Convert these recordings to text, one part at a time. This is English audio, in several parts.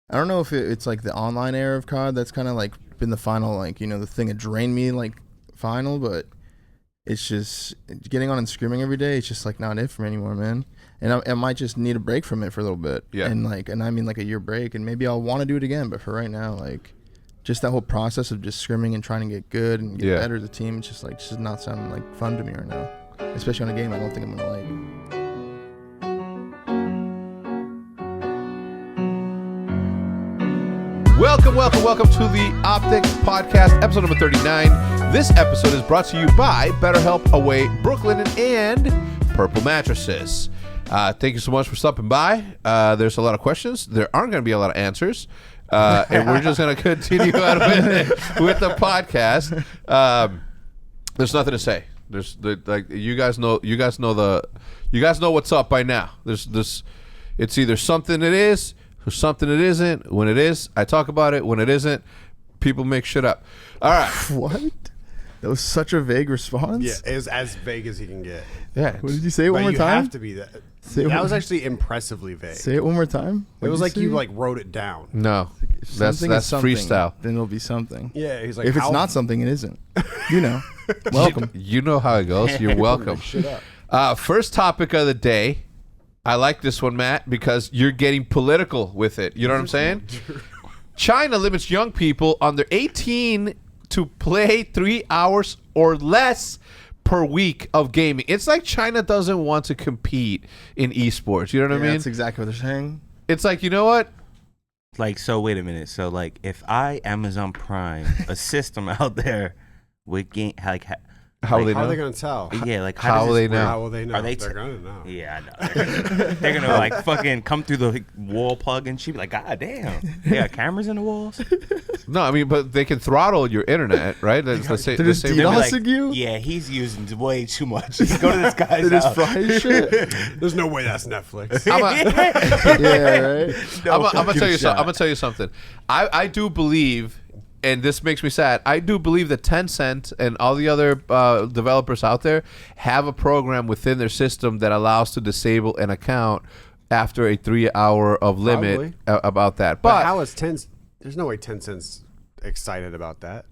I don't know if it's like the online era of COD that's kind of like been the final, like, you know, the thing that drained me, like, final, but it's just getting on and screaming every day. It's just like not it for me anymore, man. And I might just need a break from it for a little bit. Yeah. And I mean like a year break, and maybe I'll want to do it again. But for right now, like, just that whole process of just scrimming and trying to get good and get better as a team, it's just not sounding like fun to me right now. Especially on a game I don't think I'm gonna like. Welcome to the OpTic Podcast, episode number 39. This episode is brought to you by BetterHelp Away, Brook Linen, and Purple Mattresses. Thank you so much for stopping by. There's a lot of questions. There aren't going to be a lot of answers. And we're just going to continue on with the podcast. There's nothing to say. You guys know what's up by now. It's either something it is or something it isn't. When it is, I talk about it. When it isn't, people make shit up. All right. What? That was such a vague response. Yeah, it was as vague as he can get. Yeah. What did you say? One more time. You have to be that. That was actually impressively vague. Say it one more time. It was like you like wrote it down. No, that's something, freestyle. Then it'll be something. Yeah, he's like, if it's not something, it isn't. You know. Welcome. You know how it goes. You're welcome. First topic of the day. I like this one, Matt, because you're getting political with it. You know what I'm saying? China limits young people under 18 to play 3 hours or less per week of gaming. It's like China doesn't want to compete in esports. You know what I mean? That's exactly what they're saying. It's like, you know what? Like, so wait a minute. So, like, if I Amazon Prime a system out there with game, like, how are they going to tell? Yeah, like, how will they know? How will they know? Are they They're going to know. Yeah, I know. They're going to, like, fucking come through the wall plug and she'd be like, God damn. They got cameras in the walls? No, I mean, but they can throttle your internet, right? That's the same. They're just DDoSing you? Yeah, he's using way too much. Go to this guy's house. Just fry shit. There's no way that's Netflix. Yeah, right? I'm going to tell you something. I do believe... And this makes me sad. I do believe that Tencent and all the other developers out there have a program within their system that allows to disable an account after a 3 hour of limit about that. But how is Tencent? There's no way Tencent's excited about that.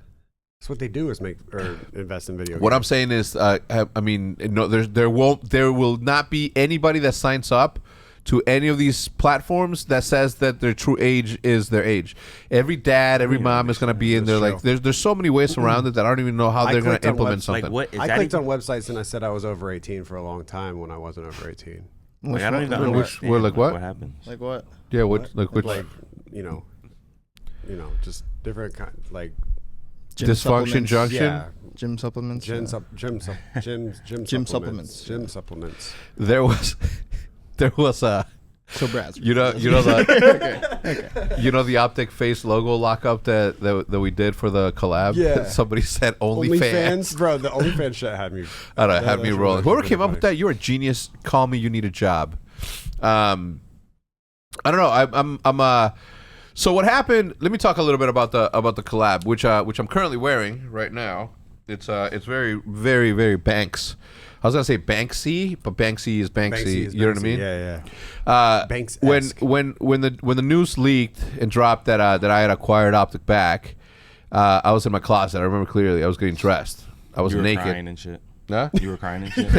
That's what they do is make or invest in video games. What I'm saying is, I mean, no, there will not be anybody that signs up to any of these platforms that says that their true age is their age. Every dad, every mom is going to be in there. Like, there's so many ways around it that I don't even know how they're going to implement something. Like, I clicked on websites and I said I was over 18 for a long time when I wasn't over 18. Like, I don't even understand like what? What happens? Like what? Yeah, which? Like, you know, just different kind, like dysfunction junction. Yeah. Gym supplements. Gym supplements. There was so Brad. you know the you know the OpTic face logo lockup that we did for the collab. Yeah. Somebody said OnlyFans. Bro. The OnlyFans shit had me. I don't know, had me rolling. Whoever came up with that, you're a genius. Call me. You need a job. I don't know. I'm So what happened? Let me talk a little bit about the collab, which I'm currently wearing right now. It's very, very, very Banks. I was gonna say Banksy, but Banksy is Banksy. You know what I mean? Yeah. Banks. When the news leaked and dropped that I had acquired OpTic back, I was in my closet. I remember clearly. I was getting dressed. I was naked. Crying and shit. Huh? You were crying and shit.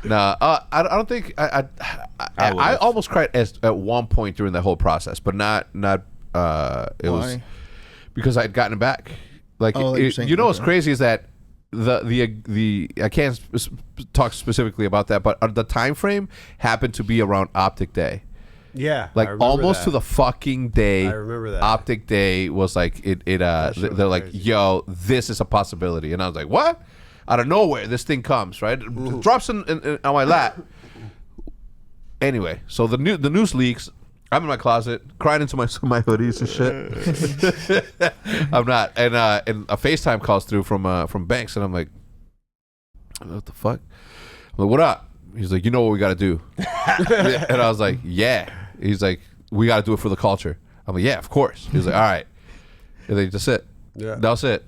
Nah. I don't think I almost cried at one point during the whole process, but not. It was because I had gotten it back. Like, you know what's crazy is that the I can't talk specifically about that, but the time frame happened to be around OpTic Day. Yeah, like almost to the fucking day. I remember that. OpTic Day was like they're like, yo, this is a possibility, and I was like, what? Out of nowhere, this thing comes, right? It drops on my lap. Anyway, so the news leaks. I'm in my closet, crying into my hoodies and shit. I'm not, and a FaceTime calls through from Banks, and I'm like, what the fuck? I'm like, what up? He's like, you know what we got to do? And I was like, yeah. He's like, we got to do it for the culture. I'm like, yeah, of course. He's like, all right. And then that's it. Yeah. That was it.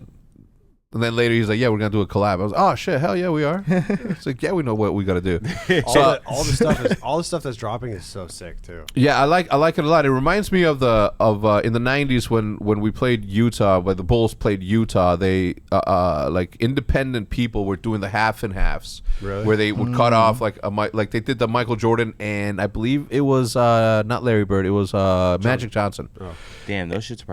And then later he's like, yeah, we're going to do a collab. I was like, oh, shit, hell yeah, we are. It's like, yeah, we know what we got to do. all the stuff that's dropping is so sick, too. Yeah, I like it a lot. It reminds me of in the 90s when we played Utah, when the Bulls played Utah, they like independent people were doing the half and halves. Really? Where they would cut off like they did the Michael Jordan, and I believe it was not Larry Bird, it was Magic Johnson. Oh. Damn, those shits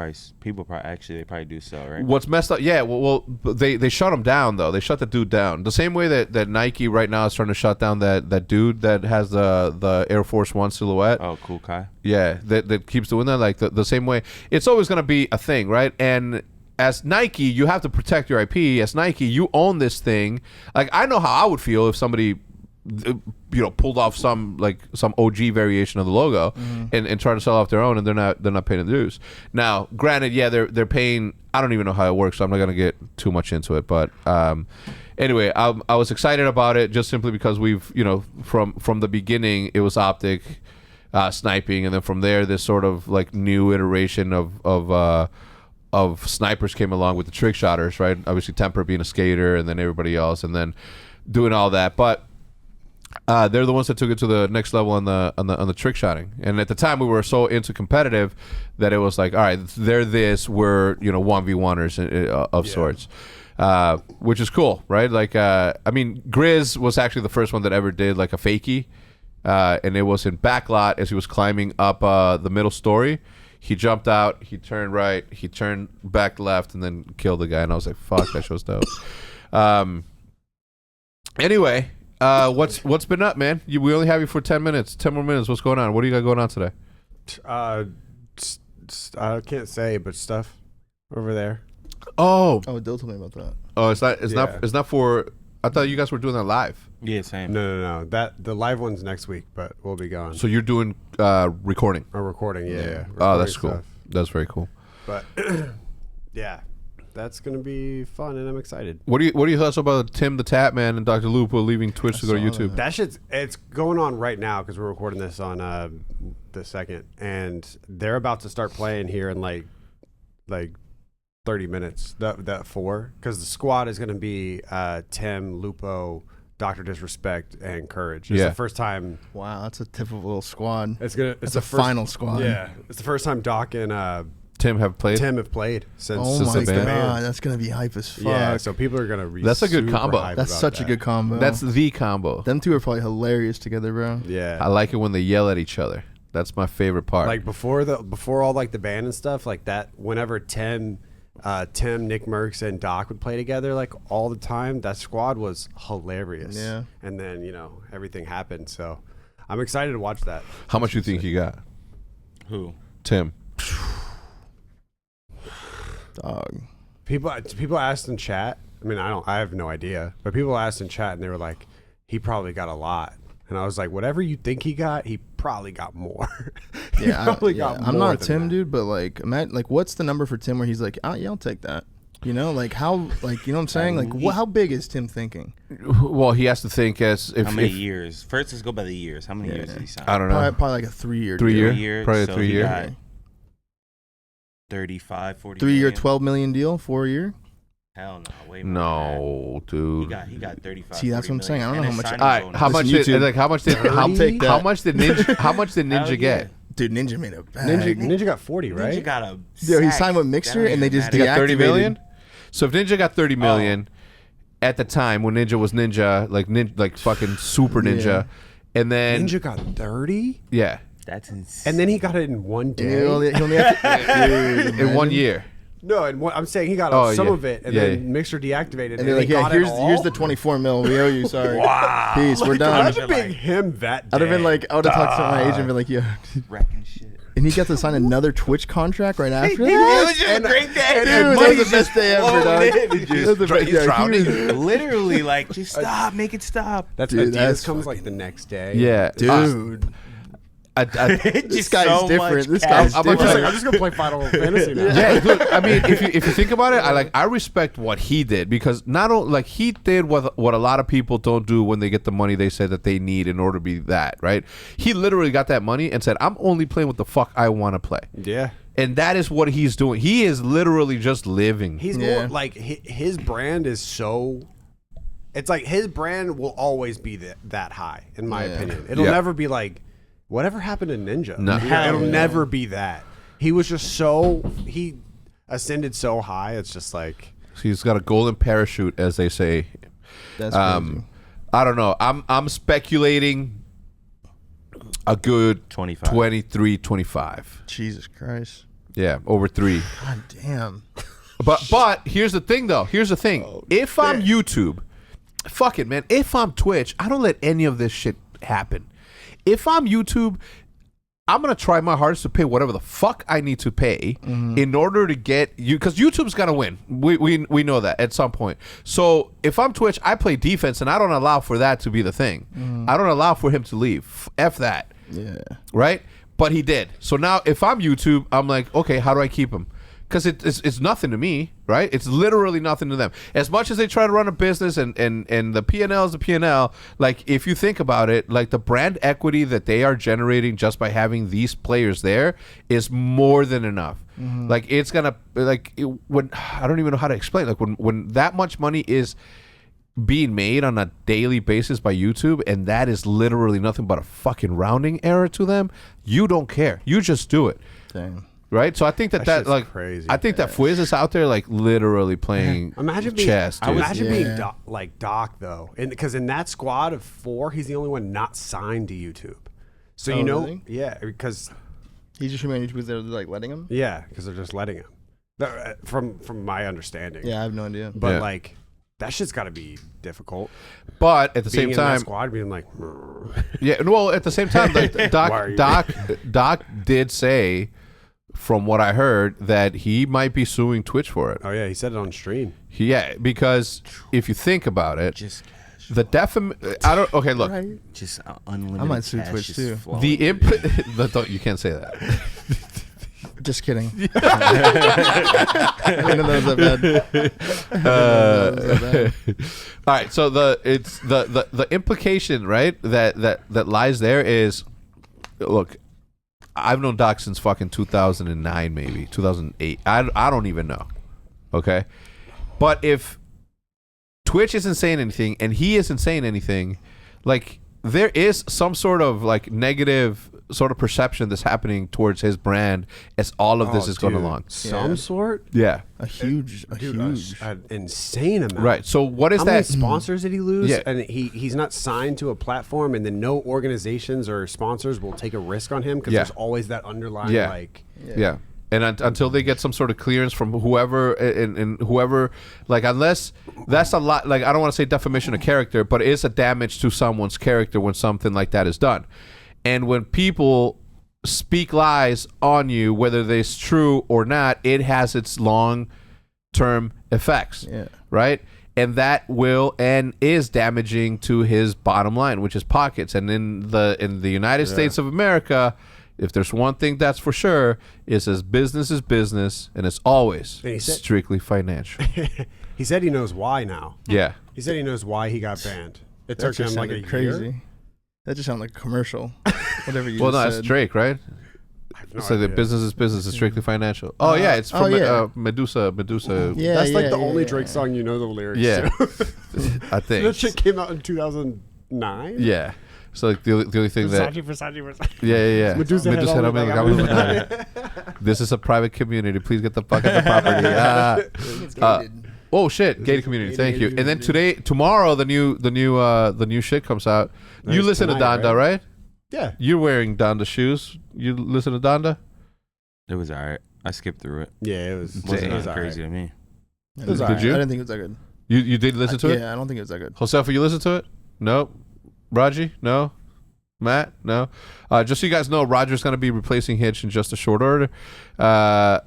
they probably do sell, right? What's messed up? Yeah, well, they shut him down though. They shut the dude down. The same way that Nike right now is trying to shut down that dude that has the Air Force One silhouette. Oh, Cool Kai. Yeah, that keeps doing that. Like the same way, it's always gonna be a thing, right? And as Nike, you have to protect your IP. As Nike, you own this thing. Like I know how I would feel if somebody, pulled off some OG variation of the logo and try to sell off their own, and they're not paying the dues. Now, granted, yeah, they're paying. I don't even know how it works, so I'm not gonna get too much into it. But anyway, I was excited about it just simply because we've from the beginning it was OpTic sniping, and then from there this sort of like new iteration of snipers came along with the trick shotters, right? Obviously, Temper being a skater, and then everybody else, and then doing all that, but. They're the ones that took it to the next level on the trick shotting, and at the time we were so into competitive that it was like, all right, we're 1v1ers of sorts, which is cool, right? Like, I mean, Grizz was actually the first one that ever did like a fakie, and it was in backlot as he was climbing up the middle story. He jumped out, he turned right, he turned back left, and then killed the guy. And I was like, fuck, that show's dope. Anyway. What's been up, man? We only have you for 10 minutes. 10 more minutes. What's going on? What do you got going on today? I can't say, but stuff over there. Oh, Dill told me about that. oh, it's not for. I thought you guys were doing that live. Yeah, same. No. The live one's next week, but we'll be gone. So you're doing recording. Or recording, yeah. Oh, that's Recording cool. stuff. That's very cool. But yeah, that's gonna be fun, and I'm excited. What do you thoughts about Tim the Tatman and Dr. Lupo leaving Twitch to go to YouTube? That it's going on right now because we're recording this on the 2nd, and they're about to start playing here in like 30 minutes. That 4, because the squad is gonna be Tim, Lupo, Dr. Disrespect, and Courage. It's the first time. Wow, that's a typical squad. It's the final squad. Yeah, it's the first time Doc and Tim have played since. Oh my the band. god, that's gonna be hype as fuck. Yeah, so people are gonna. That's a good super combo. hype That's about such a that. good combo. That's the combo. Them two are probably hilarious together, bro. Yeah, I like it when they yell at each other. That's my favorite part. like before all like the band and stuff like that. Whenever Tim, Nick Merckx, and Doc would play together like all the time, that squad was hilarious. Yeah. And then everything happened. So I'm excited to watch that. How much you think he got? Who? Tim. Dog. People asked in chat. I mean, I have no idea, but people asked in chat and they were like, he probably got a lot. And I was like, whatever you think he got, he probably got more. I'm not a Tim dude, but like, what's the number for Tim where he's like, yeah, I'll take that. Like how, like, you know what I'm saying? Like, how big is Tim thinking? Well, he has to think as if how many years? First, let's go by the years. How many years did he sign? I don't know. Probably like a 3-year. 3 year? 3 year. Probably a So 3 he year. got 35, 40. 3 year, million. 12 million deal, 4 year. Hell no, way more. No, dude. He got 35. See, that's 40 what I'm saying. I don't know million. how much- And All his right, signing how much bonus. did how much did I'll take that. how much did Ninja Hell get? yeah. Dude, Ninja made a bag. Ninja got 40, right? Ninja got a Yo, he sack. signed with Mixer That and they don't just He even got 30 deactivated. million. So if Ninja got 30 million at the time when Ninja was Ninja, like fucking Super Ninja, Yeah. Ninja and then got 30, yeah, That's insane. and then he got it in one He day. only had to, dude, in 1 imagine. year. No, and I'm saying he got some yeah. of it, and Yeah, then yeah. Mixer deactivated, And and they're like, he yeah, got here's it all. here's the 24 mil. We owe you. Sorry. Wow. Peace. We're done. Imagine being him that day. I'd have been like, I would have talked to my agent and been like, yo. wrecking shit. And he got to sign another Twitch contract right after It that. was just a great day. Dude, that was the best day ever, dog. Flowing in. That was the best- He's yeah, he drowning. was- Literally, like, just stop, make it stop. That's Dude, Adidas that's comes like the next day. Yeah, Dude, This this guy's different. This guy's I'm I'm just, like, different. I'm just gonna play Final Fantasy now. Yeah, dude, I mean, if you think about it, I respect what he did, because not only like he did what a lot of people don't do when they get the money they say that they need in order to be that, right? He literally got that money and said, "I'm only playing what the fuck I want to play." Yeah. And that is what he's doing. He is literally just living. He's more like his brand is so. It's like his brand will always be that high, in my opinion. It'll never be like whatever happened to Ninja. No. It'll never be that. He was just he ascended so high. It's just like He's got a golden parachute, as they say. That's crazy. I don't know. I'm speculating a good 25. 23, 25. Jesus Christ. Yeah, over 3. God damn. But here's the thing, though. Here's the thing. If I'm YouTube, fuck it, man. If I'm Twitch, I don't let any of this shit happen. If I'm YouTube, I'm going to try my hardest to pay whatever the fuck I need to pay in order to get you, because YouTube's going to win. We know that at some point. So if I'm Twitch, I play defense, and I don't allow for that to be the thing. I don't allow for him to leave. F that. Yeah. Right? But he did. So now if I'm YouTube, I'm like, okay, how do I keep him? Because it's nothing to me, right? It's literally nothing to them. As much as they try to run a business and the P&L is the P&L, like if you think about it, like the brand equity that they are generating just by having these players there is more than enough. Like it's gonna when I don't even know how to explain. Like when that much money is being made on a daily basis by YouTube, and that is literally nothing but a fucking rounding error to them, you don't care. You just do it. Damn. Right, so I think that shit's like crazy. I think that Fwiz is out there like literally playing chess. Dude. Imagine being Doc though, and because in that squad of 4, he's the only one not signed to YouTube. So Really? yeah, because He's just streaming on YouTube because they're like letting him? because they're just letting him. From my understanding. Yeah, I have no idea. But like that shit's got to be difficult. But at the Being same in time, that squad being like, yeah. Well, at the same time, like, Doc did say, from what I heard, that he might be suing Twitch for it. oh yeah, he said it on stream. Yeah, because if you think about it, Just cash. the I don't. Okay, look. Just unlimited. I might sue cash Twitch just too. flowing. The you can't say that. Just kidding. I didn't know that was that bad. All right, so the implication, right, that lies there is, look, I've known Doc since fucking 2009, maybe 2008. I don't even know. Okay, but if Twitch isn't saying anything and he isn't saying anything, like there is some sort of like negative sort of perception that's happening towards his brand as all of this is going along. Some sort? Yeah. A huge. An insane amount. Right. So what is How that? many sponsors did he lose? Yeah. And he's not signed to a platform, and then no organizations or sponsors will take a risk on him because there's always that underlying like. Yeah. And until they get some sort of clearance from whoever and whoever, like, unless that's a lot, like, I don't want to say defamation of character, but it is a damage to someone's character when something like that is done. And when people speak lies on you, whether it's true or not, it has its long-term effects, right? And that will and is damaging to his bottom line, which is pockets. And in the United States of America, if there's one thing that's for sure, it says business is business, and it's always strictly financial. He said he knows why now. Yeah. He said he knows why he got banned. It That took him just like a sounded crazy. year. That just sounded like a commercial. Whatever you Well, no, just that's said. Drake, right? I have no So the idea. business is business, is strictly financial. Oh yeah, it's from Medusa. Yeah, That's like the yeah, only yeah. Drake song you know the lyrics Yeah. to. I think. That shit came out in 2009. Yeah. So like the only thing that Versace. yeah. Medusa had all Medusa the- had all the- This is a private community. Please get the fuck out the property. It's gated. Oh shit, gated community. Thank you. And then tomorrow, the new shit comes out. Nice. You listen to Tonight, Donda, right? Yeah. You're wearing Donda shoes. You listen to Donda? It was alright. I skipped through it. Yeah, it was. Wasn't Damn. It was that alright. crazy to me. It was Did alright. you? I didn't think it was that good. You did listen to it? Yeah, I don't think it was that good. Josefa, you listen to it? Nope. Raji? No. Matt? No. Just so you guys know, Roger's going to be replacing Hitch in just a short order. I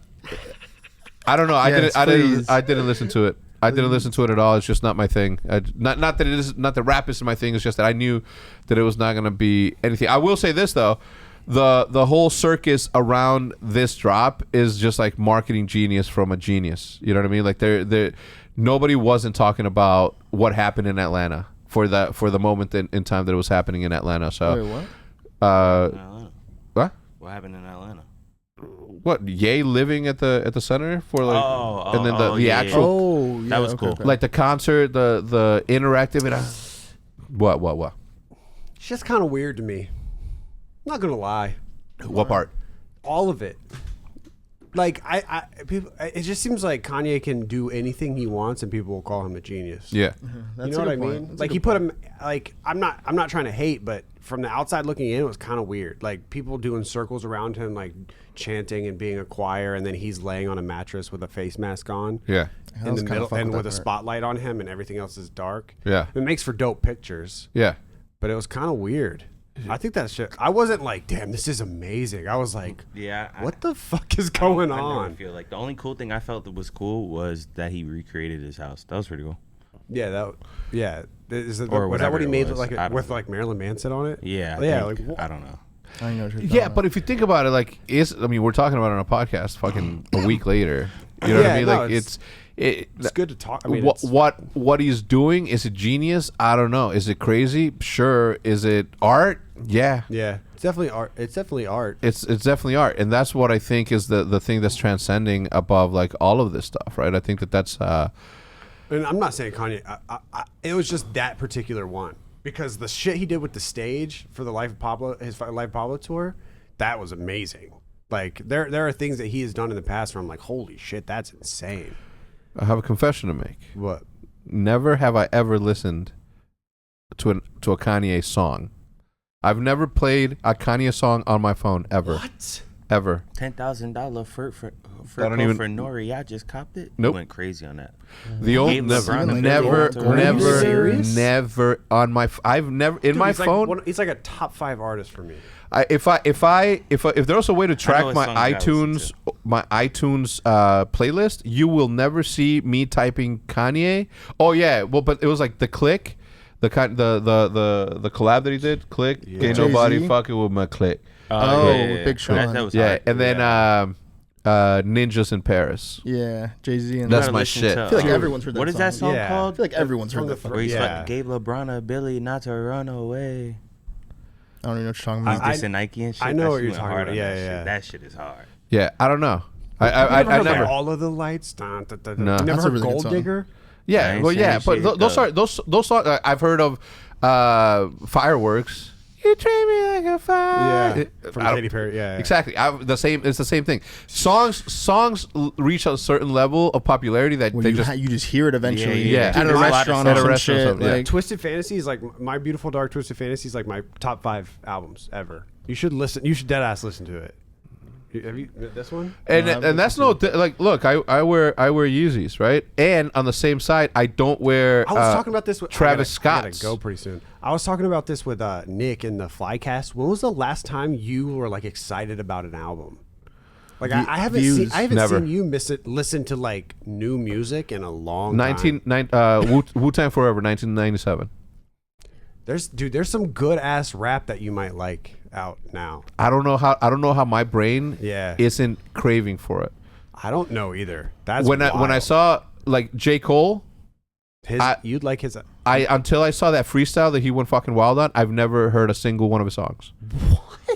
don't know. Yes, I please. didn't listen to it. I didn't listen to it at all. It's just not my thing. Not that it is not that rap isn't my thing. It's just that I knew that it was not going to be anything. I will say this though, the whole circus around this drop is just like marketing genius from a genius. You know what I mean? Like there nobody wasn't talking about what happened in Atlanta for the moment in time that it was happening in Atlanta. So Wait, what? what? What happened in Atlanta? what Ye living at the center for like, and then the yeah, actual, Oh, yeah, That was cool. like the concert, the interactive. What? It's just kind of weird to me. I'm not gonna lie. What part? All of it. Like people, it just seems like Kanye can do anything he wants, and people will call him a genius. Yeah. That's You know a what I good point. mean? That's a Like good he put him. Like I'm not trying to hate, but from the outside looking in, it was kind of weird. Like people doing circles around him, like chanting and being a choir, and then he's laying on a mattress with a face mask on. Yeah. I In was the kinda middle, fucking and with with a that part. spotlight on him, and everything else is dark. Yeah. It makes for dope pictures, Yeah. but it was kind of weird. I think that shit. I wasn't like, damn, this is amazing. I was like, Yeah. what the fuck is going I never on? feel like the only cool thing I felt that was cool was that he recreated his house. That was pretty cool. Yeah. Is it, Or was that what he whatever it made was. like I don't with know. like Marilyn Manson on it? Yeah. Yeah. think- Like I don't know. I know what you're talking Yeah, about. but if you think about it, like, we're talking about it on a podcast, fucking a week later. You know what I Yeah, mean? no, Like, it's good to talk. I mean, what he's doing, is it genius? I don't know. Is it crazy? Sure. Is it art? Yeah. yeah, it's definitely art. It's definitely art. It's definitely art, and that's what I think is the thing that's transcending above like all of this stuff, right? I think that's And I'm not saying Kanye. It was just that particular one because the shit he did with the stage for the Life of Pablo, his Life of Pablo tour, that was amazing. Like there are things that he has done in the past where I'm like, holy shit, that's insane. I have a confession to make. What? Never have I ever listened to a Kanye song. I've never played a Kanye song on my phone ever. What? Ever. $10,000 for I don't even- for Nori. I just copped it. Nope. Went crazy on that. The old Gave never, LeBron a never, big old- Are you serious? never on my. I've never in Dude, my he's phone. Like he's like a top 5 artist for me. If there was a way to track what my songs I listen iTunes playlist, you will never see me typing Kanye. Oh yeah, well, but it was like the click, the collab that he did, click. Yeah. Ain't nobody Jay-Z? fucking with my click. with Big Sean. That was Yeah, hard. and then Ninjas in Paris. Yeah, Jay-Z and That's gotta my listen shit. to, I feel like everyone's heard that What is that song. song Yeah. I called? feel like everyone's heard From that the fucking Where he's Yeah. like, gave LeBron a Billy not to run away. I don't even know what you're talking He's about. just in Nike and shit. I know That what shit you're went talking hard about. on Yeah, that yeah. shit. That shit is hard. Yeah, I don't know. I Never heard of, never. like, all of the lights. Dun, dun, dun, dun. No. You never That's a heard really good Gold song. Digger? I Yeah, ain't well, yeah, saying but shit, those though. are those songs. I've hered of Fireworks. You treat me like a fire. Yeah, from I don't- Katy Perry. Yeah, yeah. Exactly. It's the same thing. Songs reach a certain level of popularity that Well, they you, just you just hear it eventually. Yeah. At Dude, a there's a lot of restaurant songs- or at a some restaurant or shit. something, yeah. Like, Twisted Fantasy is like My Beautiful Dark Twisted Fantasy is like my top 5 albums ever. You should listen. You should dead ass listen to it. Have you this one? and No, I've and that's no like look. I wear Yeezys, right? And on the same side, I don't wear. I was talking about this with Travis I gotta Scott's. go pretty soon. I was talking about this with Nick in the Flycast. When was the last time you were like excited about an album? Like I haven't Views. seen Never. seen you listen to like new music in a long time. Wu-Tang Forever, 1997. There's some good ass rap that you might like out now. I don't know how my brain Yeah. isn't craving for it. I don't know either. That's When I wild. saw like J. Cole, you'd like his. until I saw that freestyle that he went fucking wild on, I've never heard a single one of his songs.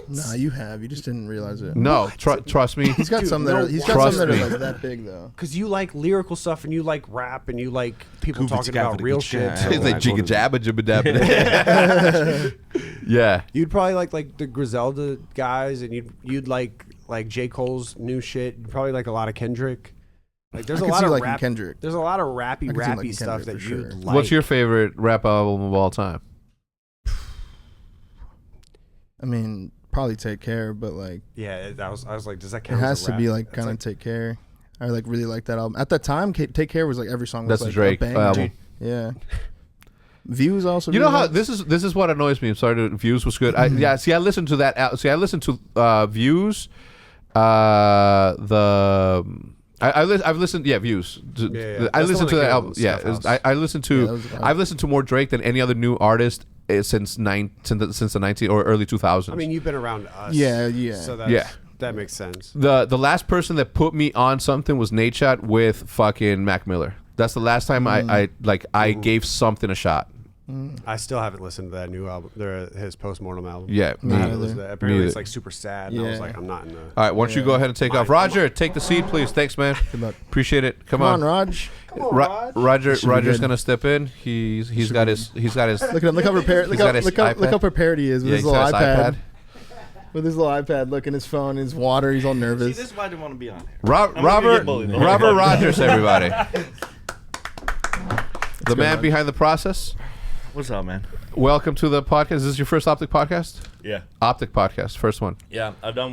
nah, you have. You just didn't realize it. No, trust me. He's got Dude, some that no, are, he's got trust some that me. are like that big though. Because you like lyrical stuff and you like rap and you like people Kuba talking Chaka about real Chaka shit. Chaka. It's like jigga jabba jibba dabba. Yeah. You'd probably like the Griselda guys, and you'd like J. Cole's new shit. You'd probably like a lot of Kendrick. Like there's I a could lot see of liking rap. Kendrick. There's a lot of rappy I could see liking stuff Kendrick that for you'd sure. like. What's your favorite rap album of all time? I mean, probably Take Care, but like Yeah, I was like, does that it count? has as a to rap? be like That's kind of Take Care. I like really like that album. At the time, Take Care was like every song was That's a like Drake a banger. album. Yeah. Views also. You know really how nice. this is what annoys me. I'm sorry, Views was good. I listened to that. I listened to Views. I've listened. Yeah, Views. Yeah. I That's the listened one to that that came album. out Yeah, with Snuff I listened to. Yeah, that was a vibe. I've listened to more Drake than any other new artist since the 19 or early 2000s. I mean, you've been around us. Yeah, yeah. So that's, Yeah. that makes sense. the last person that put me on something was Nate Shot with fucking Mac Miller. That's the last time I gave something a shot. I still haven't listened to that new album, his postmortem album. Yeah, Apparently it's like super sad. And I was Yeah. like, I'm not in the. All right, why don't you go ahead and take off? Roger, take the seat, please. Thanks, man. Good luck. Appreciate it. Come Come on. on, Raj. Roger's be good. gonna step in. He's got his Look at him. Look how prepared. Look got his how iPad. prepared he is with yeah, his he's little got his iPad. iPad. With his little iPad, look in his phone, his water. He's all See, nervous. this is why I didn't want to be on here. Robert bullied. Rogers, everybody. The man Raj. behind the process. What's up, man? Welcome to the podcast. Is this your first OpTic podcast? Yeah, OpTic Podcast, first one. yeah. I've done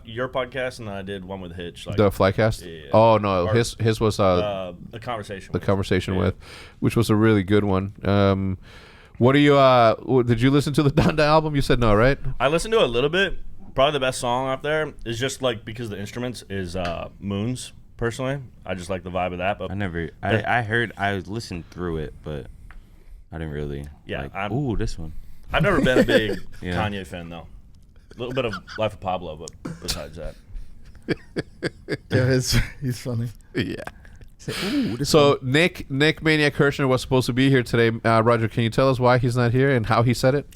your podcast, and then I did one with Hitch. Like The Flycast? Yeah. Oh, no. Or- his was a conversation. the with. conversation Yeah. with, which was a really good one. What do you, did you listen to the Donda album? You said no, right? I listened to it a little bit. Probably the best song out there is just like because the instruments is Moons. Personally, I just like the vibe of that. But I listened through it, but I didn't really. Yeah, like, I'm- ooh, this one. I've never been a big Yeah. Kanye fan though. A little bit of Life of Pablo, but besides that, Yeah, he's funny. Yeah. Ooh, this So Nick Maniac Kirshner was supposed to be here today. Roger, can you tell us why he's not here and how he said it?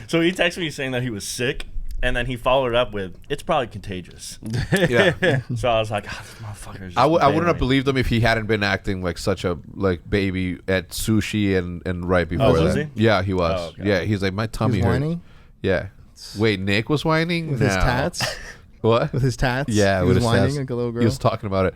so he texted me saying that he was sick, and then he followed it up with, "It's probably contagious." Yeah. So I was like, "Oh, this motherfucker is just I wouldn't have banging." believed him if he hadn't been acting like such a baby at sushi and right before was that. he? Yeah, he was. Oh, okay. Yeah, he's like my tummy he's hurt. whining Yeah. Wait, Nick was whining with No. his tats. What? With his tats. Yeah, he with was his whining tats. like a little girl. He was talking about it.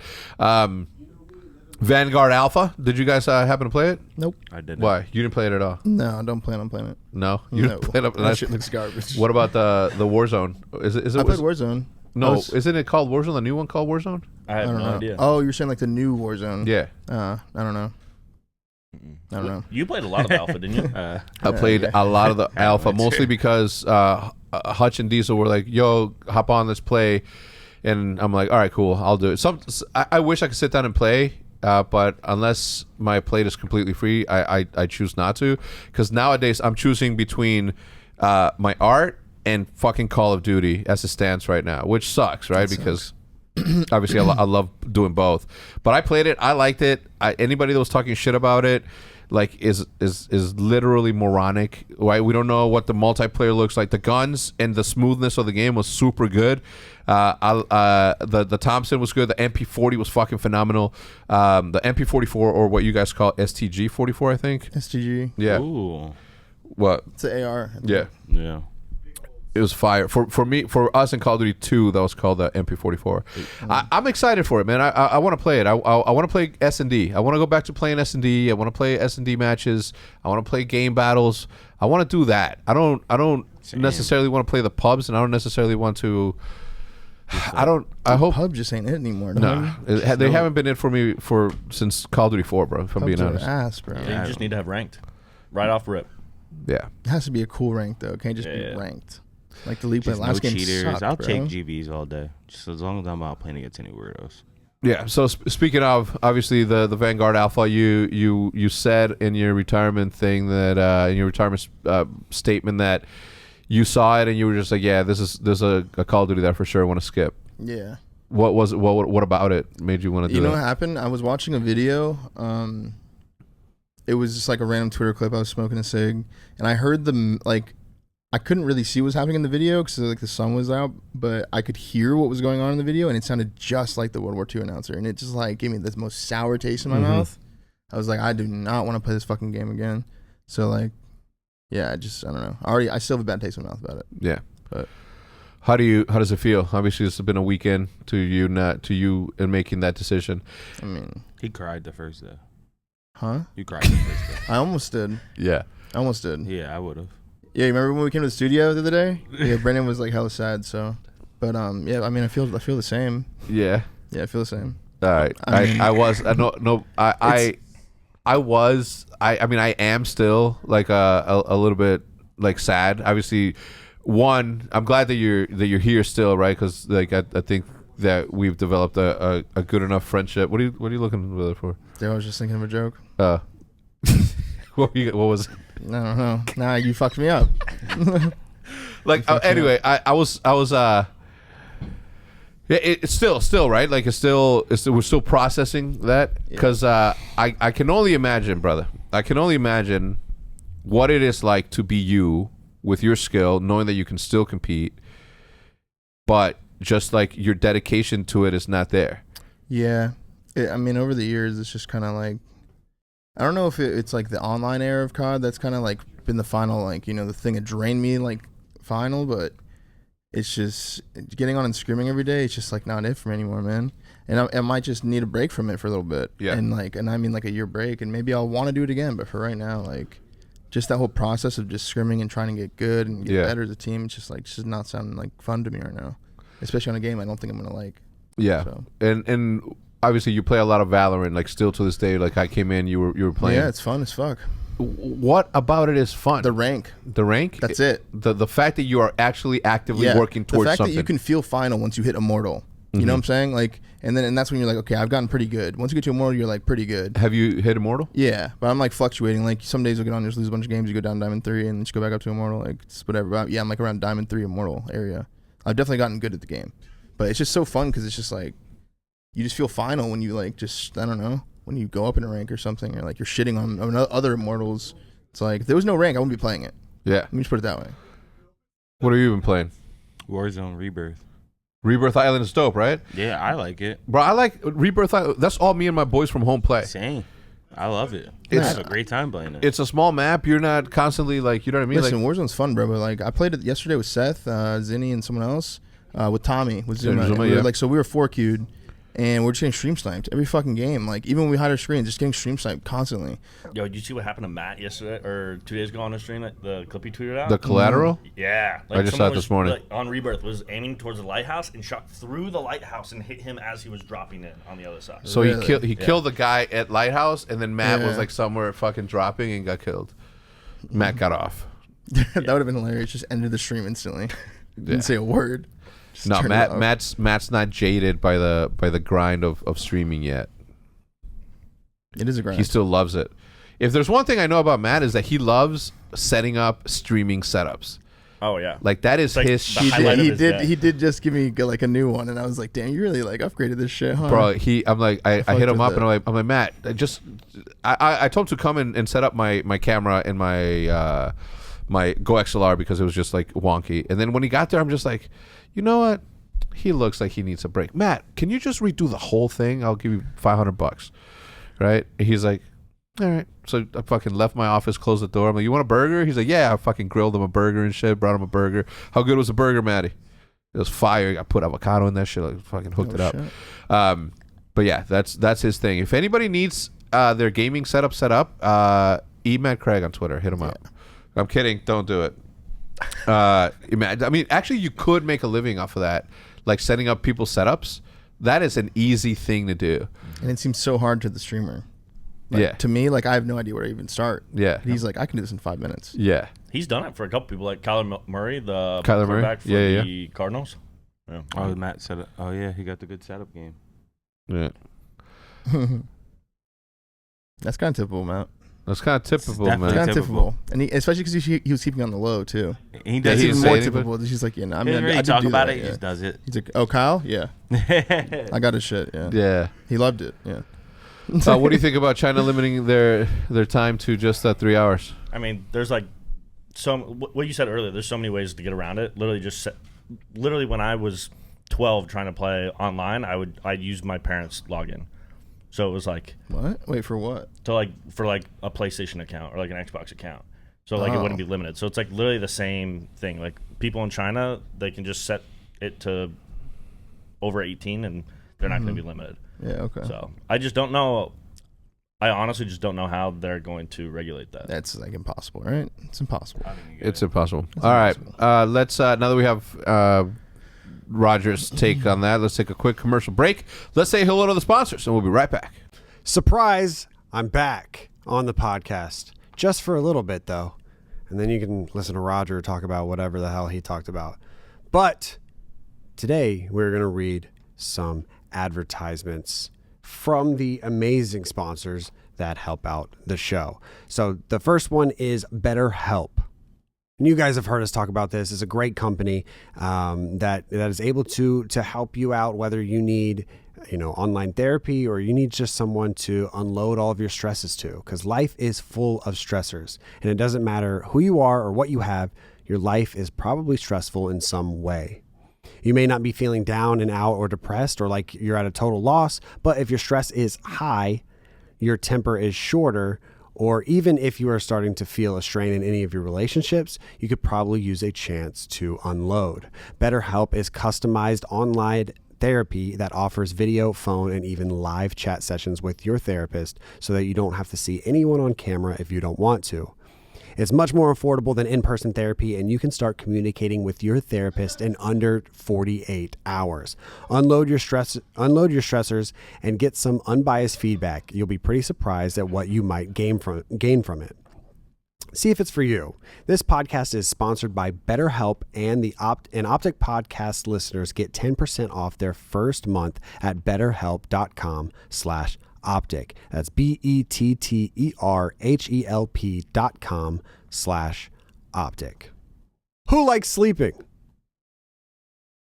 Vanguard Alpha. Did you guys happen to play it? Nope. I didn't. Why? You didn't play it at all? No, don't plan on playing it. No, you No, didn't play it. that shit looks garbage. What about the Warzone? Is it? I played Warzone. No, isn't it called Warzone? The new one called Warzone? I I have don't no know. idea. Oh, you're saying like the new Warzone? Yeah. I don't know. I don't know. You played a lot of Alpha, didn't you? I played yeah. a lot of the Alpha, went to. mostly because Hutch and Diesel were like, "Yo, hop on, let's play," and I'm like, "All right, cool, I'll do it." I wish I could sit down and play, but unless my plate is completely free, I choose not to. Because nowadays I'm choosing between my art and fucking Call of Duty as it stands right now, which sucks, right? Because obviously I love doing both. But I played it, I liked it. Anybody that was talking shit about it, like, is literally moronic, right? We don't know what the multiplayer looks like. The guns and the smoothness of the game was super good. The Thompson was good. The MP40 was fucking phenomenal. The MP44, or what you guys call STG 44, I think. STG. Yeah. Ooh. What? It's the AR. Yeah. Yeah. It was fire for me, for us in Call of Duty 2. That was called the MP44. I'm excited for it, man. I want to play it. I want to play S&D. I want to go back to playing S&D. I want to play S&D matches. I want to play game battles. I want to do that. I don't necessarily want to play the pubs, and I don't necessarily want to. I hope. PUB just ain't it anymore. Nah, they haven't been it for me since Call of Duty 4, bro. If I'm being honest. Ass, bro. You just need to have ranked right off rip. Yeah. It has to be a cool rank though. It can't just Yeah. be ranked. Like the League Just last no game cheaters. sucked, I'll bro. take GBs all day, just as long as I'm not playing against any weirdos. Yeah. So speaking of, obviously the Vanguard Alpha, you said in your retirement thing that in your retirement statement that you saw it and you were just like, yeah, there's a Call of Duty that for sure I want to skip. Yeah. What was it? What about it made you want to do You know what that? happened? I was watching a video. It was just like a random Twitter clip. I was smoking a cig, and I heard I couldn't really see what was happening in the video because like the sun was out, but I could hear what was going on in the video, and it sounded just like the World War II announcer, and it just like gave me the most sour taste in my mouth. I was like, I do not want to play this fucking game again. So like, yeah, I don't know. I still have a bad taste in my mouth about it. Yeah. But How does it feel? Obviously, this has been a weekend to you in making that decision. I mean, He cried the first day. huh? You cried the first day. I almost did. Yeah. I almost did. Yeah, I would have. Yeah, you remember when we came to the studio the other day? Yeah, Brendan was like hella sad. So, but yeah, I mean, I feel the same. Yeah. Yeah, I feel the same. All right. I mean- I am still like a little bit like sad. Obviously, one, I'm glad that you're here still, right? Because like I think that we've developed a good enough friendship. What are you looking for? I was just thinking of a joke. What was it? I don't know. Nah, you fucked me up. Like anyway, I was it's still right. Like we're still processing that because I can only imagine, brother. I can only imagine what it is like to be you with your skill, knowing that you can still compete, but just like your dedication to it is not there. Yeah. I mean, over the years, it's just kind of like, I don't know if it's like the online era of COD that's kind of like been the final, like, you know, the thing that drained me, like, final, but it's just getting on and screaming every day. It's just like not it for me anymore, man. And I might just need a break from it for a little bit. Yeah. And I mean like a year break, and maybe I'll want to do it again. But for right now, like, just that whole process of just scrimming and trying to get good and get better as a team, it's just not sounding like fun to me right now. Especially on a game I don't think I'm gonna like. Yeah. So. And obviously you play a lot of Valorant, like still to this day. Like I came in, you were playing. Yeah, it's fun as fuck. What about it is fun? The rank. The rank? That's it. The fact that you are actually actively working towards something. The fact that you can feel final once you hit Immortal. You know what I'm saying? Like, and that's when you're like, okay, I've gotten pretty good. Once you get to Immortal, you're like pretty good. Have you hit Immortal? Yeah, but I'm like fluctuating. Like some days you'll get on, just lose a bunch of games, you go down Diamond 3, and then just go back up to Immortal. Like it's whatever. But yeah, I'm like around Diamond 3 Immortal area. I've definitely gotten good at the game, but it's just so fun because it's just like you just feel final when you like just I don't know when you go up in a rank or something, or like you're shitting on other Immortals. It's like if there was no rank, I wouldn't be playing it. Yeah. Let me just put it that way. What have you been playing? Warzone Rebirth. Rebirth Island is dope, right? Yeah, I like it. Bro, I like Rebirth Island. That's all me and my boys from home play. Same. I love it. I It's- have a great time playing it. It's a small map. You're not constantly like, you know what I mean? Listen, Warzone's fun, bro. But like, I played it yesterday with Seth, Zinni, and someone else, with Tommy, with Zuma. Zuma, And we were, yeah. like, so we were 4Q'd, and we're just getting stream sniped every fucking game. Like, even when we hide our screen, just getting stream sniped constantly. Yo, did you see what happened to Matt yesterday or 2 days ago on the stream? The clip he tweeted out. The collateral? Yeah, I just saw someone it this morning. Like, on Rebirth was aiming towards the lighthouse and shot through the lighthouse and hit him as he was dropping in on the other side. So Really? he killed the guy at Lighthouse, and then Matt was Yeah. like somewhere fucking dropping and got killed. Matt got off. That would have been hilarious. Just ended the stream instantly. Didn't say a word. Just No, turned it off. Matt's not jaded by the grind of streaming yet. It is a grind. He still loves it. If there's one thing I know about Matt is that he loves setting up streaming setups. Oh yeah, Like that is It's like his the shit. highlight of he his did. day. He did just give me like a new one, and I was like, "Damn, you really like upgraded this shit, huh?" Bro, I'm like, I hit fucked him with up it. and I'm like, Matt, I told him to come in and set up my camera and my my Go XLR because it was just like wonky. And then when he got there, I'm just like, you know what? He looks like he needs a break. Matt, can you just redo the whole thing? I'll give you $500. Right? And he's like, all right. So I fucking left my office, closed the door. I'm like, you want a burger? He's like, yeah. I fucking grilled him a burger and shit. Brought him a burger. How good was the burger, Matty? It was fire. I put avocado in that shit. I fucking hooked it up. Shit. But yeah, that's his thing. If anybody needs their gaming setup set up, Matt Craig on Twitter. Hit him up. I'm kidding. Don't do it. I mean, actually, you could make a living off of that, like setting up people's setups. That is an easy thing to do. And it seems so hard to the streamer. Like, Yeah. To me, like I have no idea where to even start. Yeah. And he's like, I can do this in 5 minutes. Yeah. he's done it for a couple people like Kyler Murray, the Kyler Murray? quarterback for Yeah, the Cardinals. Yeah. Oh, Matt set up. Oh yeah, he got the good setup game. Yeah. That's kind of typical, Matt. That's kind of typical, definitely man. Kind of typical. typical, and especially because he was keeping on the low too. He That's does. he even didn't more say anything? typical. He's like, yeah, no, I He mean, doesn't I really did talk do about that, it. He yeah. just does it. He's like, oh, Kyle, yeah, I got his shit, yeah. Yeah. He loved it, yeah. What do you think about China limiting their time to just 3 hours? I mean, there's like what you said earlier. There's so many ways to get around it. Literally, when I was 12 trying to play online, I'd use my parents' login. So it was like What? Wait, for what? for a PlayStation account or like an Xbox account. So like it wouldn't be limited. So it's like literally the same thing. Like people in China, they can just set it to over 18 and they're not going to be limited. Yeah, okay. So I just don't know. I honestly just don't know how they're going to regulate that. That's like impossible, right? It's impossible. It's impossible. All right. Let's now that we have Roger's take on that, let's take a quick commercial break. Let's say hello to the sponsors, and we'll be right back. Surprise! I'm back on the podcast. Just for a little bit, though. And then you can listen to Roger talk about whatever the hell he talked about. But today, we're going to read some advertisements from the amazing sponsors that help out the show. So the first one is BetterHelp. And you guys have heard us talk about this. It's a great company that is able to help you out, whether you need online therapy, or you need just someone to unload all of your stresses to, because life is full of stressors, and it doesn't matter who you are or what you have, your life is probably stressful in some way. You may not be feeling down and out or depressed or like you're at a total loss, but if your stress is high, your temper is shorter, or even if you are starting to feel a strain in any of your relationships, you could probably use a chance to unload. BetterHelp is customized online therapy that offers video, phone, and even live chat sessions with your therapist so that you don't have to see anyone on camera if you don't want to. It's much more affordable than in-person therapy, and you can start communicating with your therapist in under 48 hours. Unload your stressors, and get some unbiased feedback. You'll be pretty surprised at what you might gain from it. See if it's for you. This podcast is sponsored by BetterHelp, and OpTic Podcast listeners get 10% off their first month at betterhelp.com/OpTic. That's BetterHelp.com/OpTic. Who likes sleeping?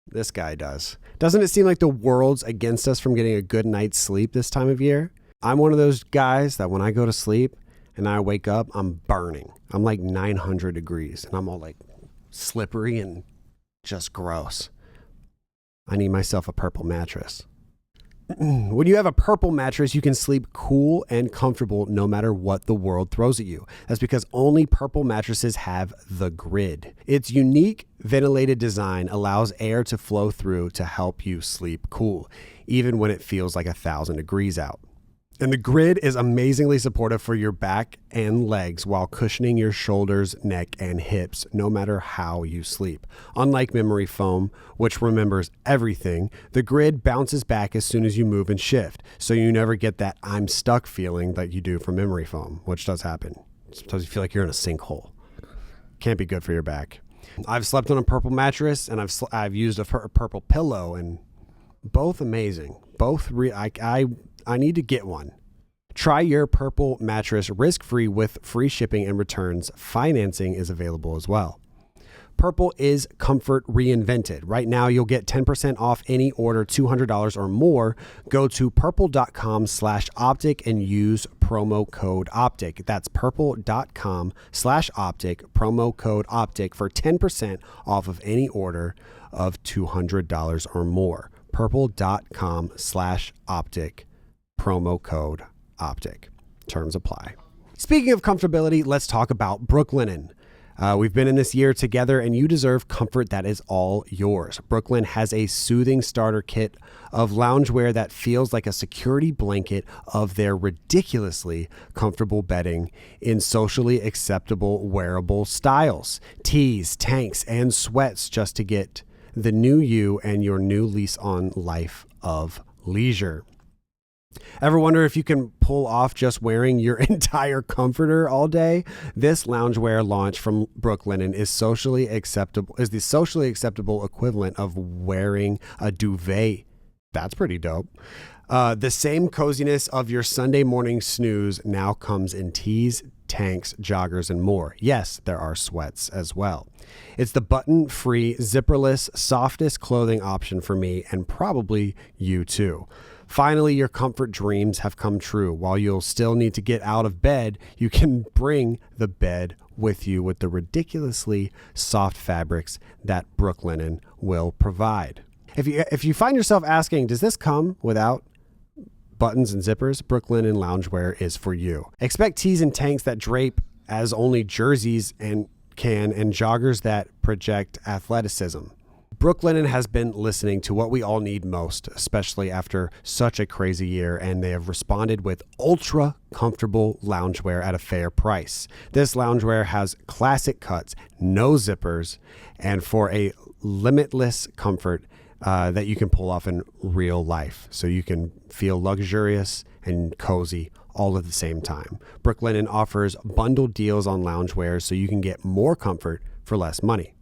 This guy does. Doesn't it seem like the world's against us from getting a good night's sleep this time of year? I'm one of those guys that when I go to sleep and I wake up, I'm burning. I'm like 900 degrees and I'm all like slippery and just gross. I need myself a purple mattress. When you have a purple mattress, you can sleep cool and comfortable no matter what the world throws at you. That's because only purple mattresses have the grid. Its unique ventilated design allows air to flow through to help you sleep cool, even when it feels like 1,000 degrees out. And the grid is amazingly supportive for your back and legs while cushioning your shoulders, neck, and hips, no matter how you sleep. Unlike memory foam, which remembers everything, the grid bounces back as soon as you move and shift, so you never get that I'm stuck feeling that you do from memory foam, which does happen. Sometimes you feel like you're in a sinkhole. Can't be good for your back. I've slept on a purple mattress, and I've used a purple pillow, and both amazing. I need to get one. Try your purple mattress risk-free with free shipping and returns. Financing is available as well. Purple is comfort reinvented. Right now, you'll get 10% off any order $200 or more. Go to purple.com/OpTic and use promo code OpTic. That's purple.com/OpTic, promo code OpTic for 10% off of any order of $200 or more. Purple.com/OpTic. Promo code OpTic. Terms apply. Speaking of comfortability, let's talk about Brook Linen. We've been in this year together, and you deserve comfort that is all yours. Brook Linen has a soothing starter kit of loungewear that feels like a security blanket of their ridiculously comfortable bedding in socially acceptable wearable styles. Tees, tanks, and sweats just to get the new you and your new lease on life of leisure. Ever wonder if you can pull off just wearing your entire comforter all day? This loungewear launch from Brook Linen is the socially acceptable equivalent of wearing a duvet. That's pretty dope. The same coziness of your Sunday morning snooze now comes in tees, tanks, joggers, and more. Yes, there are sweats as well. It's the button-free, zipperless, softest clothing option for me, and probably you too. Finally, your comfort dreams have come true. While you'll still need to get out of bed, you can bring the bed with you with the ridiculously soft fabrics that Brook Linen will provide. If you find yourself asking, does this come without buttons and zippers? Brook Linen loungewear is for you. Expect tees and tanks that drape as only jerseys and joggers that project athleticism. Brook Linen has been listening to what we all need most, especially after such a crazy year, and they have responded with ultra comfortable loungewear at a fair price. This loungewear has classic cuts, no zippers, and for a limitless comfort that you can pull off in real life. So you can feel luxurious and cozy all at the same time. Brook Linen offers bundled deals on loungewear so you can get more comfort for less money.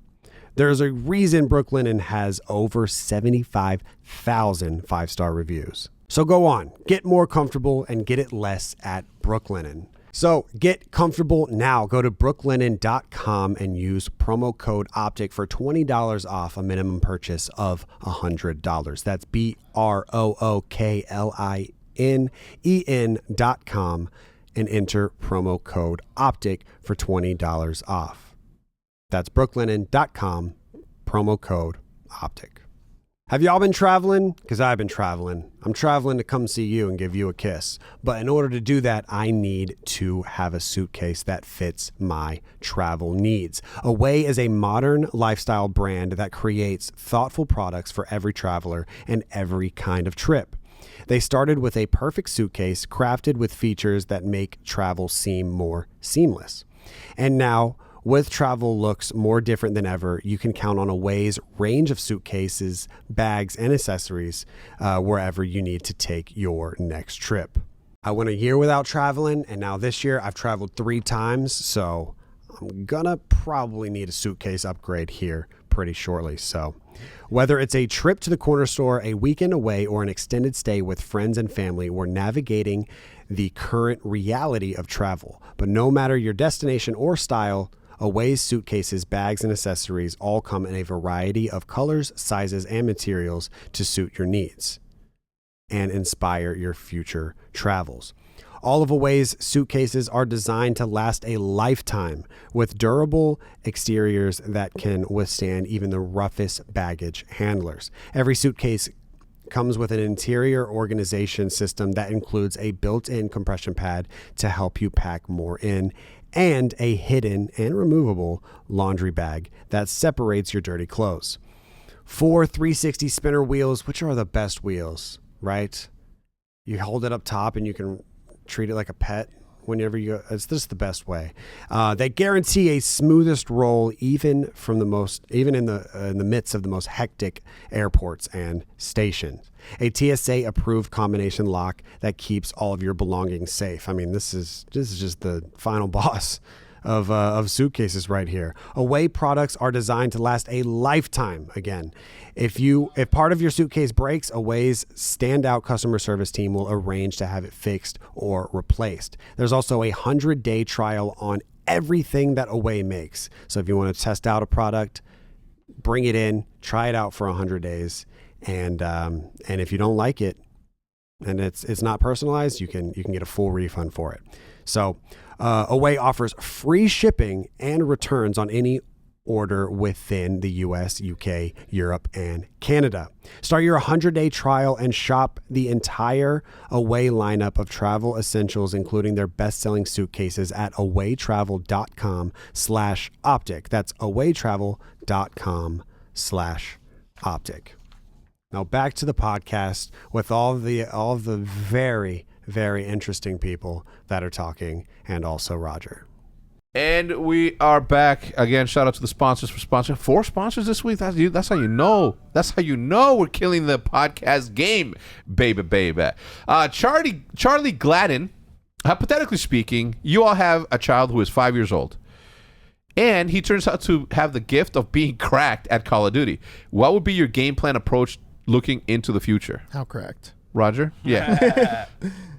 There's a reason Brook Linen has over 75,000 five-star reviews. So go on, get more comfortable and get it less at Brook Linen. So get comfortable now. Go to brooklinen.com and use promo code OpTic for $20 off a minimum purchase of $100. That's BROOKLINEN.com and enter promo code OpTic for $20 off. That's brooklinen.com, promo code OpTic. Have y'all been traveling? Because I've been traveling. I'm traveling to come see you and give you a kiss. But in order to do that, I need to have a suitcase that fits my travel needs. Away is a modern lifestyle brand that creates thoughtful products for every traveler and every kind of trip. They started with a perfect suitcase crafted with features that make travel seem more seamless. And now, with travel looks more different than ever, you can count on Away's range of suitcases, bags, and accessories wherever you need to take your next trip. I went a year without traveling, and now this year I've traveled 3 times, so I'm gonna probably need a suitcase upgrade here pretty shortly. So whether it's a trip to the corner store, a weekend away, or an extended stay with friends and family, we're navigating the current reality of travel. But no matter your destination or style, Away's suitcases, bags, and accessories all come in a variety of colors, sizes, and materials to suit your needs and inspire your future travels. All of Away's suitcases are designed to last a lifetime with durable exteriors that can withstand even the roughest baggage handlers. Every suitcase comes with an interior organization system that includes a built-in compression pad to help you pack more in, and a hidden and removable laundry bag that separates your dirty clothes. 4 360 spinner wheels, which are the best wheels, right? You hold it up top and you can treat it like a pet whenever you go. It's just the best way. They guarantee a smoothest roll even in the midst of the most hectic airports and stations. A TSA approved combination lock that keeps all of your belongings safe. I mean, this is just the final boss of suitcases right here. Away products are designed to last a lifetime. Again, if part of your suitcase breaks, Away's standout customer service team will arrange to have it fixed or replaced. There's also a 100-day trial on everything that Away makes. So if you want to test out a product, bring it in, try it out for 100 days, and if you don't like it and it's not personalized, you can get a full refund for it. So Away offers free shipping and returns on any order within the US, UK, Europe, and Canada. Start your 100-day trial and shop the entire Away lineup of travel essentials, including their best-selling suitcases at awaytravel.com/optic. That's awaytravel.com/optic. Now back to the podcast with all of the very, very interesting people that are talking, and also Roger. And we are back again. Shout out to the sponsors for sponsoring. 4 sponsors this week. That's how you know. That's how you know we're killing the podcast game, baby. Charlie Gladden. Hypothetically speaking, you all have a child who is 5 years old, and he turns out to have the gift of being cracked at Call of Duty. What would be your game plan approach looking into the future? How cracked? Roger? Yeah.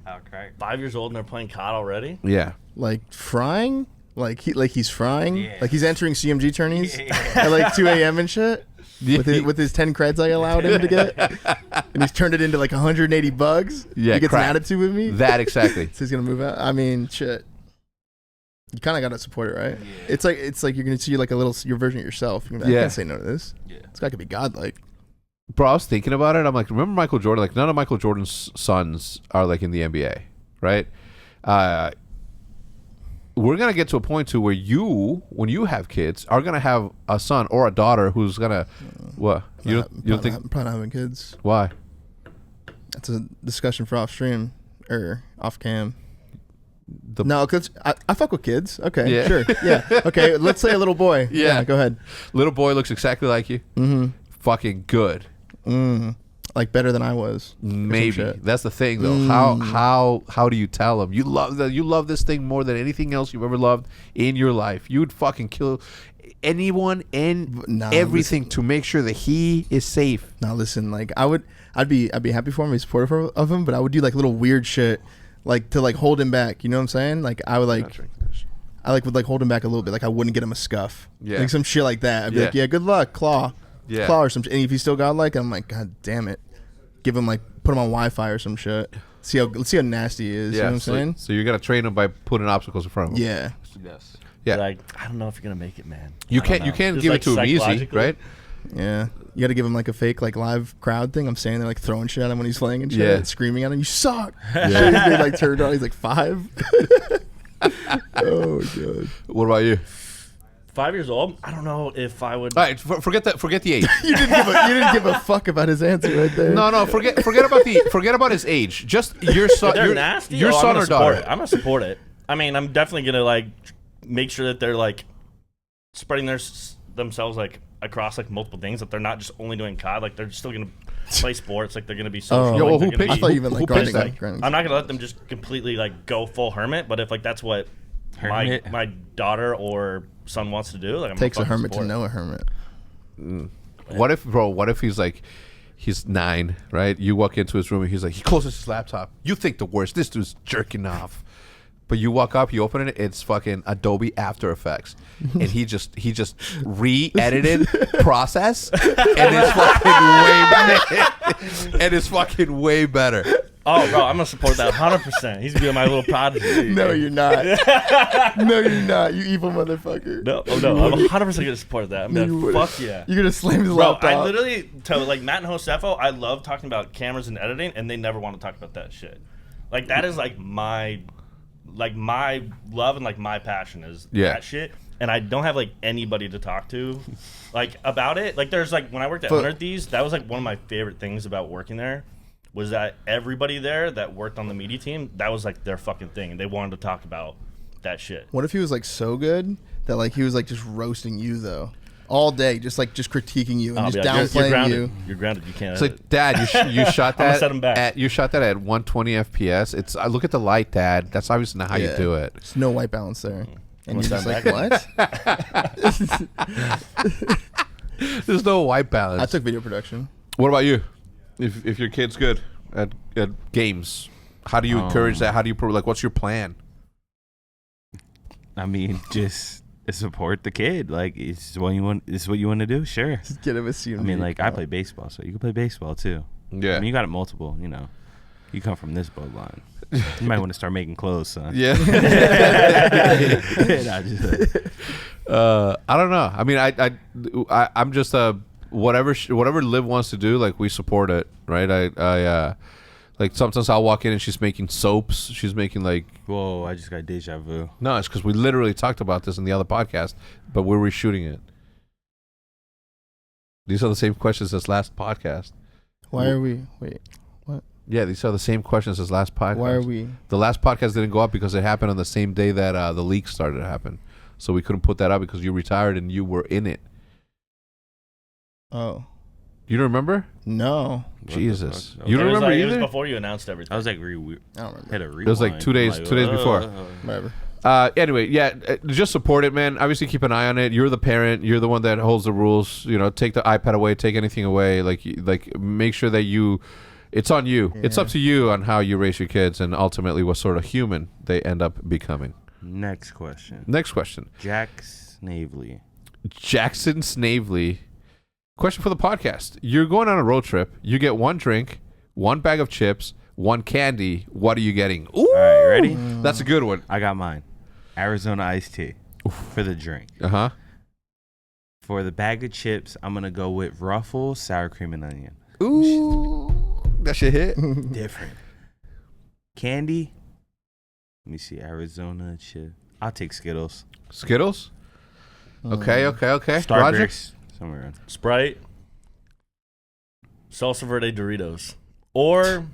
How cracked? 5 years old and they're playing COD already? Yeah. Like frying? Like he's frying? Yeah. Like he's entering CMG tourneys at like 2 a.m. and shit? With his 10 creds I allowed him to get? And he's turned it into like 180 bugs? Yeah, he gets an attitude with me? That exactly. So he's going to move out? I mean, shit. You kind of got to support it, right? Yeah. It's like you're going to see like your version of yourself. I can't say no to this. Yeah. This guy could be godlike. Bro, I was thinking about it. I'm like, remember Michael Jordan? Like, none of Michael Jordan's sons are like in the NBA, right? We're gonna get to a point to where when you have kids, are gonna have a son or a daughter who's gonna what? You don't think? I'm probably not having kids. Why? That's a discussion for off stream or off cam. No, because I fuck with kids. Okay, yeah. Sure, yeah. Okay, let's say a little boy. Yeah, go ahead. Little boy looks exactly like you. Mm-hmm. Fucking good. Mm. Like better than I was. Maybe that's the thing, though. How do you tell them you love this thing more than anything else you've ever loved in your life? You would fucking kill anyone and everything to make sure that he is safe. Now listen, like I'd be happy for him, be supportive of him, but I would do like little weird shit. like to like hold him back. You know what I'm saying? Like I would Not like drinking this. would hold him back a little bit. Like I wouldn't get him a scuff. Yeah. Like some shit like that. I'd be Yeah. like, yeah, good luck, claw. Yeah. Claw or some shit. And if he's still godlike, I'm like, God damn it. Give him like put him on Wi-Fi or some shit. Let's see how nasty he is. You know what I'm saying? So you're gonna train him by putting obstacles in front of him. Yeah. Yes. Yeah. Like, I don't know if you're gonna make it, man. You I can't don't you know. can't Just, give like, it to him easy, psychologically. right? Yeah. You got to give him like a fake like live crowd thing. I'm standing there like throwing shit at him when he's playing and shit, Yeah. screaming at him, "You suck!" Yeah. He's like turned on. He's like 5. Oh god. What about you? 5 years old. I don't know if I would. All right, forget the age. You didn't give a fuck about his answer right there. No, forget about his age. Just your son, If they're your, nasty. your I'm son gonna or support daughter. it. I'm gonna support it. I mean, I'm definitely gonna like make sure that they're like spreading themselves like across like multiple things. That they're not just only doing COD. Like they're still gonna play sports. Like they're gonna be social. Oh. like, Yo, well, they're who gonna picked- I be- thought you meant who like picked grinding. that? grinding. I'm not gonna let them just completely like go full hermit. But if like that's what Hermit? my daughter or son wants to do, like I'm Takes a gonna fucking hermit to support it. know a hermit. What if he's like, he's 9, right? You walk into his room and he's like, he closes his laptop. You think the worst. This dude's jerking off. But you walk up, you open it, it's fucking Adobe After Effects, and he just re-edited process, and it's fucking way better. Oh, bro, I'm gonna support that 100%. He's gonna be my little prodigy. No, you're not. No, you're not. You evil motherfucker. No, I'm 100% gonna support that. I'm No, gonna you wouldn't. fuck yeah. You're gonna slam his Bro, laptop. I literally tell like Matt and Josefo, I love talking about cameras and editing, and they never want to talk about that shit. Like that is like my love and like my passion is that shit. And I don't have like anybody to talk to like about it. Like there's like when I worked at 100 Thieves, that was like one of my favorite things about working there was that everybody there that worked on the media team, that was like their fucking thing, and they wanted to talk about that shit. What if he was like so good that like he was like just roasting you though, all day, just critiquing you and I'll just be like, you're downplaying grounded. you. You're grounded. You can't. It's like, Dad, you shot gonna that. set him back. You shot that at 120 FPS. It's I look at the light, Dad. That's obviously not how you Yeah. do it. There's no white balance there. And Wanna you're just stand like, what? There's no white balance. I took video production. What about you? If your kid's good at games, how do you encourage that? How do you like? What's your plan? I mean, just support the kid. Like, it's what you want. This is what you want to do. Sure. Just get him a CMV. I mean, like, I play baseball, so you can play baseball too. Yeah. I mean, you got it multiple. You know, you come from this bloodline. You might want to start making clothes, son. Yeah. Nah, just, I don't know. I mean, I'm just whatever Liv wants to do. Like we support it, right? I like sometimes I'll walk in and she's making soaps. She's making like whoa! I just got deja vu. no, it's because we literally talked about this in the other podcast, but we're reshooting it. These are the same questions as last podcast. Why are we? Wait. Yeah, these are the same questions as last podcast. Why are we? The last podcast didn't go up because it happened on the same day that the leak started to happen. So we couldn't put that out because you retired and you were in it. Oh You don't remember? no, Jesus. fuck? You don't It was remember like, either? It was before you announced everything. I was like, I don't remember. hit a rewind. It was like 2 days- I'm 2 days before. Whatever. Anyway, yeah, just support it, man. Obviously, keep an eye on it. You're the parent. You're the one that holds the rules. You know, take the iPad away. Take anything away. Like make sure that you. It's on you. It's up to you on how you raise your kids and ultimately what sort of human they end up becoming. Next question. Next question. Jack Snavely. Jackson Snavely. Question for the podcast. You're going on a road trip. You get 1 drink, 1 bag of chips, 1 candy. What are you getting? Ooh, All right, ready? that's a good one. I got mine. Arizona iced tea for the drink. Uh-huh. For the bag of chips, I'm gonna go with Ruffles, sour cream and onion. Ooh. That shit hit. Different. Candy. Let me see. Arizona chip. I'll take Skittles. Skittles? Okay. Roger? Starburst. Somewhere around. Sprite, salsa verde Doritos, or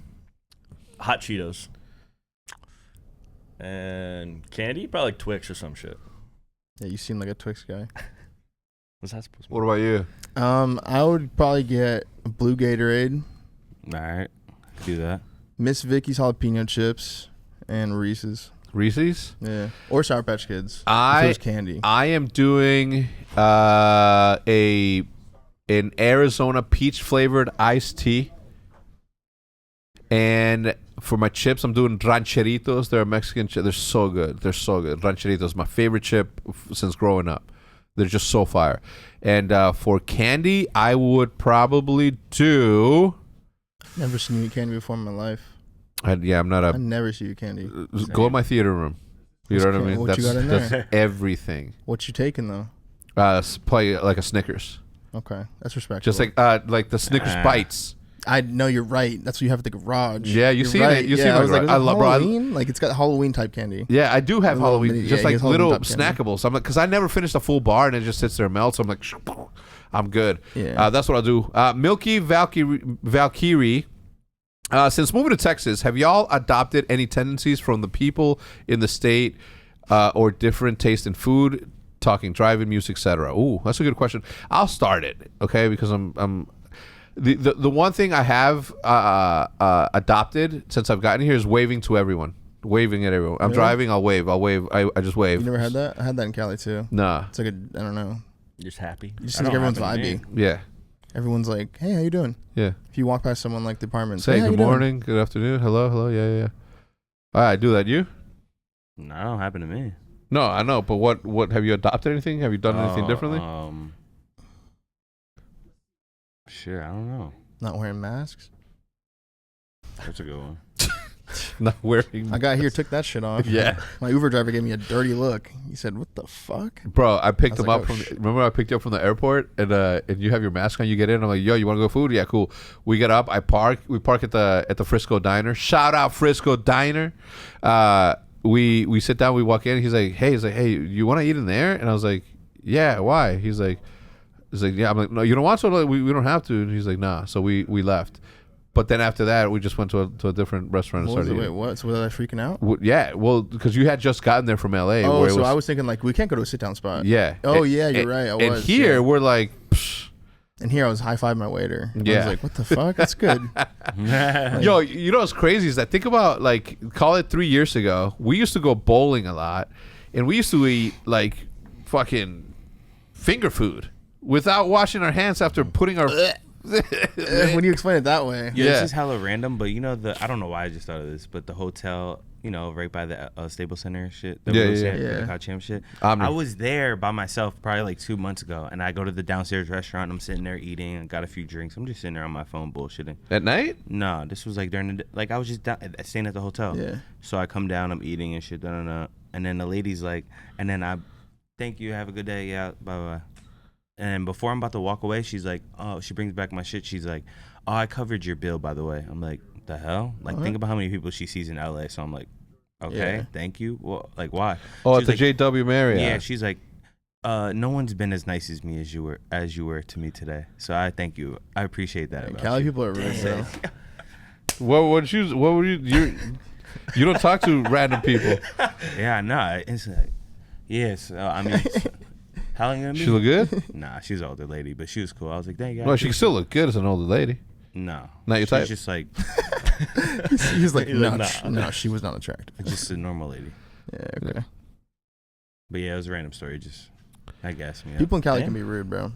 hot Cheetos, and candy, probably like Twix or some shit. Yeah, you seem like a Twix guy. What's that supposed to What about you? I would probably get a blue Gatorade, All right. Do that. Miss Vicky's jalapeno chips, and Reese's. Reese's? Yeah, or Sour Patch Kids. If it was candy. I am doing an Arizona peach flavored iced tea And for my chips, I'm doing rancheritos. They're a Mexican chip. They're so good. They're so good. Rancheritos, my favorite chip since growing up. They're just so fire. And for candy, I would probably do. Never seen you eat candy before in my life. I'm not a. I never see you eat candy. Go in my theater room. You know what I mean? What you got in there? That's everything. What you taking though? Play like a Snickers. Okay, that's respectable. Just like the Snickers bites. I know you're right. That's what you have at the garage. Yeah, you've seen it. You've seen I was it. like, I love, bro. Halloween. Like it's got Halloween type candy. Yeah, I do have Halloween, mini- just yeah, like he has little Halloween type candy. snackables. I'm like, because I never finished a full bar and it just sits there and melts. I'm like, I'm good. Yeah. That's what I'll do. Milky Valkyrie. Since moving to Texas, have y'all adopted any tendencies from the people in the state or different taste in food, talking driving, music, etc.? Ooh, that's a good question. I'll start it, okay? Because I'm the one thing I have adopted since I've gotten here is waving to everyone. Waving at everyone. I'm Really? driving, I'll wave. I just wave. You never had that? I had that in Cali too. Nah. It's like I don't know. You're just happy. You just That think don't everyone's happen to me. vibey. Yeah. Everyone's like, "Hey, how you doing?" Yeah. If you walk past someone like the apartment, Say hey, how good you doing?" morning, good afternoon, hello, yeah. All right, do that. You? No, that don't happen to me. No, I know, but what have you adopted anything? Have you done anything differently? Sure, I don't know. Not wearing masks. That's a good one. Not wearing. I got here, took that shit off. Yeah. My Uber driver gave me a dirty look. He said, "What the fuck?" Bro, I picked I was him like, up oh, from. Remember, I picked you up from the airport, and you have your mask on. You get in. I'm like, yo, you want to go food? Yeah, cool. We get up. I park. We park at the Frisco Diner. Shout out Frisco Diner. We sit down. We walk in. He's like, hey, you want to eat in there? And I was like, yeah. Why? He's like, yeah. I'm like, no, you don't want to. Like, we don't have to. And he's like, nah. So we left. But then after that, we just went to a different restaurant and What was started it? Wait, eating. what? So was I freaking out? Yeah, well, because you had just gotten there from LA. Oh, where it so was, I was thinking like we can't go to a sit down spot. Yeah. Oh And- yeah, you're and- right. I and was. here yeah. we're like, psh. And here I was high fiving my waiter. I Yeah. was like, "What the fuck? That's good." Yo, you know what's crazy is that think about like call it 3 years ago, we used to go bowling a lot, and we used to eat like fucking finger food without washing our hands after putting our. When you explain it that way, Yeah, Yeah. this is hella random, but you know I don't know why I just thought of this, but the hotel, you know, right by the Staples Center shit, the Yeah, Rose yeah, Center, yeah. the Hot Champ shit. Omni. I was there by myself probably like 2 months ago, and I go to the downstairs restaurant. I'm sitting there eating, and got a few drinks. I'm just sitting there on my phone bullshitting. At night? No, this was like during the like I was just staying at the hotel. Yeah. So I come down, I'm eating and shit, and then the lady's like, and then I, thank you, have a good day, yeah, bye bye. And before I'm about to walk away, she's like, oh, she brings back my shit. She's like, oh, I covered your bill, by the way. I'm like, the hell? Like, think about how many people she sees in LA. So I'm like, okay, Yeah. thank you. Well, like, why? Oh, She's at the like, JW Marriott. yeah, she's like, no one's been as nice as me as you were to me today. So I thank you. I appreciate that. About Cali you. people are rude, bro. What were you you don't talk to random people. Yeah, no, it's like, yes. I mean, how long you gonna be? She look good? Nah, she's an older lady, but she was cool. I was like, dang, Well, she can still look good as an older lady. No, Not your she's type? just like He's like, He's no, like, nah. no, she was not attractive. just a normal lady. Yeah, okay. But yeah, it was a random story. Just I guess me. People in Cali Damn. can be rude, bro.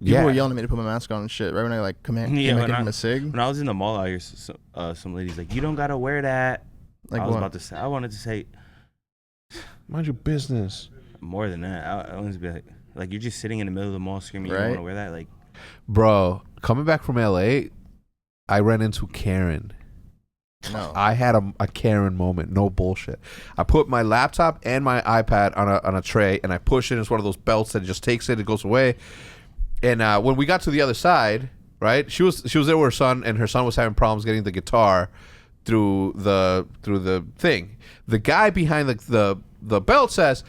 People were yelling at me to put my mask on and shit. Right when I like come in, Yeah, give when him a cig. When I was in the mall out here, some ladies like, you don't gotta wear that. Like I was what? about to say, I wanted to say Mind your business. more than that. I wanted to be like you're just sitting in the middle of the mall screaming, you don't Right. want to wear that. Like, Bro, coming back from LA, I ran into Karen. No. I had a Karen moment, no bullshit. I put my laptop and my iPad on a tray, and I push it. It's one of those belts that just takes it, it goes away. And when we got to the other side, right, she was there with her son, and her son was having problems getting the guitar through the thing. The guy behind the belt says,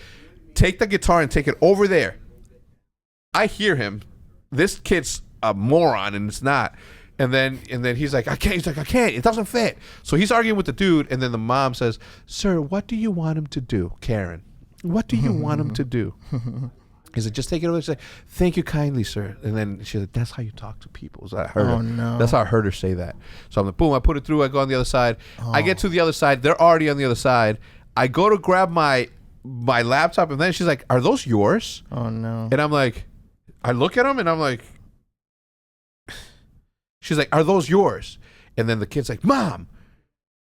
"Take the guitar and take it over there." I hear him. This kid's a moron, and it's not. And then he's like, I can't. He's like, I can't. It doesn't fit. So he's arguing with the dude, and then the mom says, "Sir, what do you want him to do, Karen? What do you want him to do?" He's like, "Just take it over." She's like, "Thank you kindly, sir." And then she's like, "That's how you talk to people." So I heard Oh, her. no. That's how I heard her say that. So I'm like, boom, I put it through. I go on the other side. I get to the other side. They're already on the other side. I go to grab my laptop, and then she's like, "Are those yours?" Oh no. And I'm like, I look at them, and I'm like, she's like, "Are those yours?" And then the kid's like, Mom.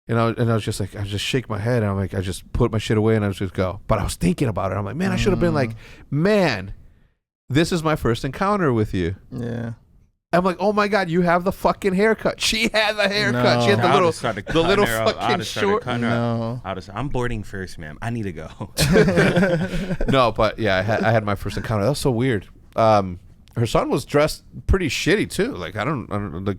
And I was just like, I just shake my head. And I'm like, I just put my shit away and I just go. But I was thinking about it. I'm like, man, I should have been like, man, this is my first encounter with you. Yeah. I'm like, oh my God, you have the fucking haircut. She had the haircut. No. She had I the would've started cutting little her up. I fucking would've started short. cutting her up. No. I'm boarding first, ma'am. I need to go. No, but yeah, I had my first encounter. That was so weird. Her son was dressed pretty shitty too. Like I don't like,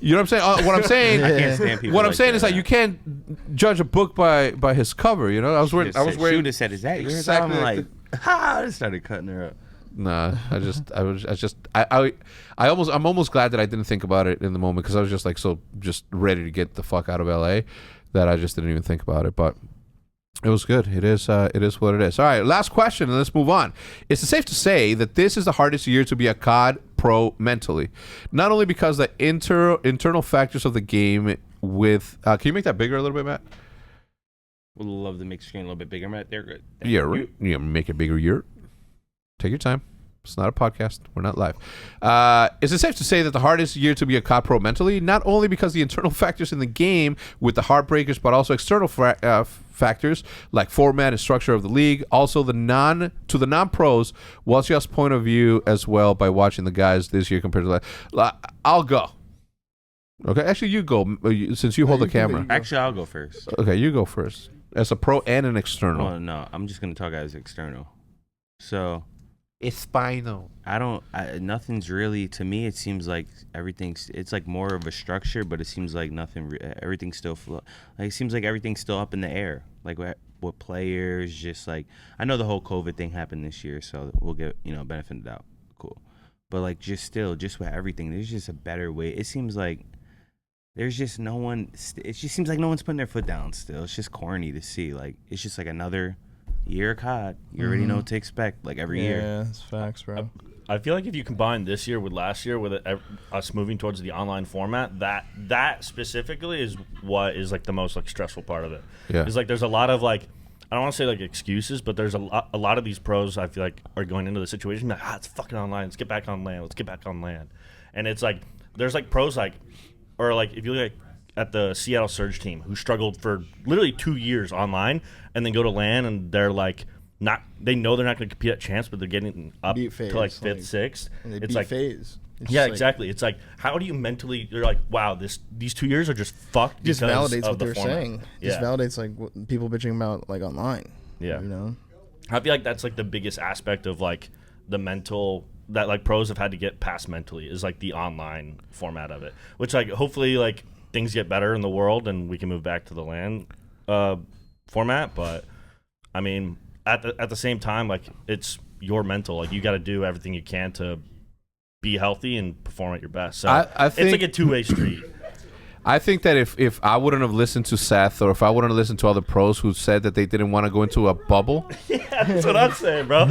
you know what I'm saying? What I'm saying, I can't stand people. what I'm like saying that. is that you can't judge a book by his cover. You know, I was wearing. She would have said, "Is that yours?" Exactly I'm like like, ha! I just started cutting her up. Nah, I'm almost glad that I didn't think about it in the moment because I was just like just ready to get the fuck out of LA that I just didn't even think about it. But it was good. It is what it is. All right, last question and let's move on. Is it safe to say that this is the hardest year to be a COD pro mentally? Not only because the internal factors of the game with can you make that bigger a little bit, Matt? Would love to make the screen a little bit bigger, Matt. They're good. Yeah, right. Yeah, make it bigger. Take your time. It's not a podcast. We're not live. Is it safe to say that the hardest year to be a COD pro mentally, not only because the internal factors in the game with the heartbreakers, but also external factors like format and structure of the league, also the non-pros? What's your point of view as well by watching the guys this year compared to that? I'll go. Okay, actually, you go since you hold the camera. Actually, I'll go first. Okay, you go first as a pro and an external. Well, no, I'm just gonna talk as external. So. It's final. Nothing's really, to me, it seems like it's like more of a structure, but it seems like everything's still it seems like everything's still up in the air. Like with players, just like, I know the whole COVID thing happened this year, so we'll get, benefit of the doubt. Cool. But like, just with everything, there's just a better way. It seems like there's just no one, it just seems like no one's putting their foot down still. It's just corny to see. Like, it's just like another year of COD. You already know what to expect, like every year. Yeah, it's facts, bro. I feel like if you combine this year with last year, with us moving towards the online format, that specifically is what is like the most like stressful part of it. Yeah. It's like there's a lot of like, I don't want to say like excuses, but there's a lot of these pros I feel like are going into the situation like, it's fucking online. Let's get back on land. And it's like there's like pros like, or like if you look at the Seattle Surge team who struggled for literally 2 years online and then go to LAN and they're like they know they're not going to compete at champs, but they're getting up to like 5th, 6th. And they it's beat like FaZe. Yeah, exactly. It's like, how do you mentally? You're like, wow, these 2 years are just fucked. Just because validates of what the they're format. saying. Yeah. Just validates like what people bitching about like online. Yeah. You know. I feel like that's like the biggest aspect of like the mental that like pros have had to get past mentally is like the online format of it, which like hopefully like things get better in the world and we can move back to the LAN format. But I mean, at the same time, like it's your mental. Like you got to do everything you can to be healthy and perform at your best. So I think it's like a two-way street. I think that if I wouldn't have listened to Seth or if I wouldn't have listened to other pros who said that they didn't want to go into a bubble. Yeah, that's what I'm saying, bro.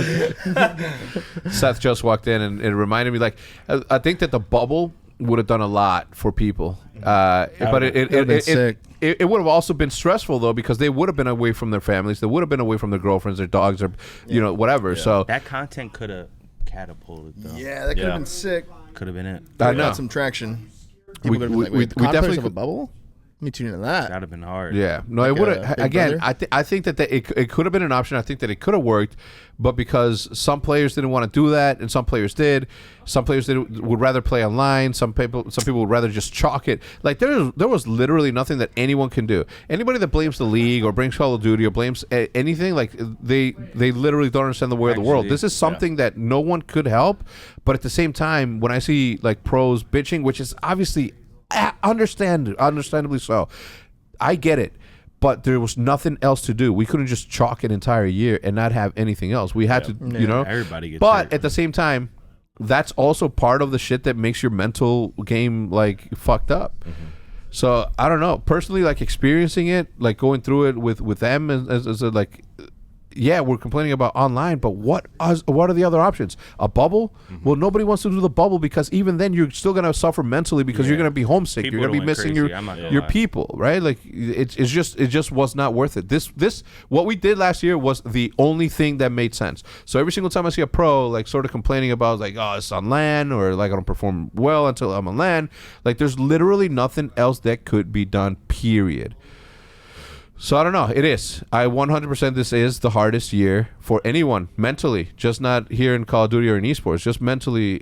Seth just walked in and it reminded me, like, I think that the bubble would have done a lot for people. But it would have also been stressful, though, because they would have been away from their families. They would have been away from their girlfriends, their dogs, or, whatever. Yeah. So That content could have catapulted, though. Yeah, that could have been sick. Could have been it. I know. Got some traction. People could have been like, we wait, the COD definitely players have a could- bubble? Let me tune into that. That'd have been hard. Yeah, no, Like it would a have. Big Again, Brother? I think that it could have been an option. I think that it could have worked, but because some players didn't want to do that, and some players did, would rather play online. Some people would rather just chalk it. Like there was literally nothing that anyone can do. Anybody that blames the league or blames Call of Duty or blames anything, like they literally don't understand the way of the world. Actually, This is something that no one could help. But at the same time, when I see like pros bitching, which is obviously understandably so, I get it, but there was nothing else to do. We couldn't just chalk an entire year and not have anything else. We had to, Everybody gets But hurt. at the same time, that's also part of the shit that makes your mental game like fucked up. Mm-hmm. So I don't know. Personally, like experiencing it, like going through it with them as a, like, yeah, we're complaining about online, but what are the other options? A bubble? Well, nobody wants to do the bubble because even then you're still going to suffer mentally because you're going to be homesick. People you're going to be missing your people, right? Like it just was not worth it. This what we did last year was the only thing that made sense. So every single time I see a pro like sort of complaining about like, oh, it's on LAN, or like I don't perform well until I'm on LAN, like there's literally nothing else that could be done, period. So I don't know. It is. I 100% this is the hardest year for anyone mentally, just not here in Call of Duty or in esports, just mentally,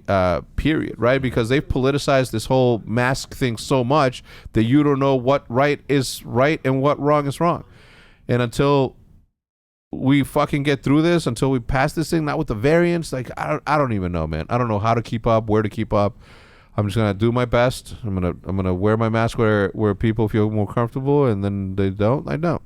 period, right? Because they've politicized this whole mask thing so much that you don't know what right is right and what wrong is wrong. And until we fucking get through this, until we pass this thing, not with the variants, like I don't even know, man. I don't know how to keep up, where to keep up. I'm just gonna do my best. I'm gonna wear my mask where people feel more comfortable, and then they don't. I don't.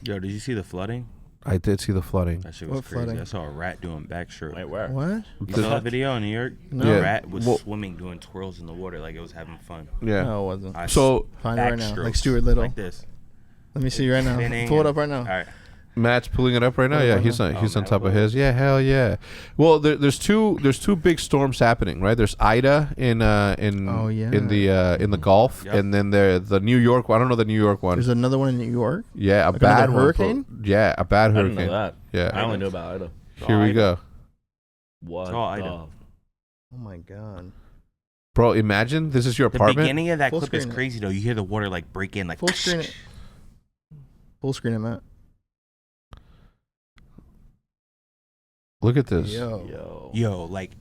Yo, did you see the flooding? I did see the flooding. That shit was What crazy. flooding? I saw a rat doing backstroke. Wait, where? What? You saw that video in New York? No. The Yeah. rat was Well- swimming, doing twirls in the water like it was having fun. Yeah. No, it wasn't. So Find it right now, like backstrokes, Stuart Little. like this. Let me see right now. Spinning Pull it and- up right now. All right. Matt's pulling it up right now. Oh, Yeah, right he's now. on he's on Matt top will of pull it his. Yeah, hell yeah. Well, there's two big storms happening, right? There's Ida in Oh, yeah. in the Gulf, Yep. and then the New York one. I don't know the New York one. There's another one in New York. Yeah, a Like bad another one, hurricane? bro. Yeah, a bad I hurricane. didn't know that. Yeah. I only knew about Ida. Here we go. What? It's all the- Ida. Oh my god. Bro, imagine this is your The apartment. beginning of that Full clip is screen it. crazy though. You hear the water like break in, like Full screen it. Full screen it, Matt. Look at this. Yo. Yo, like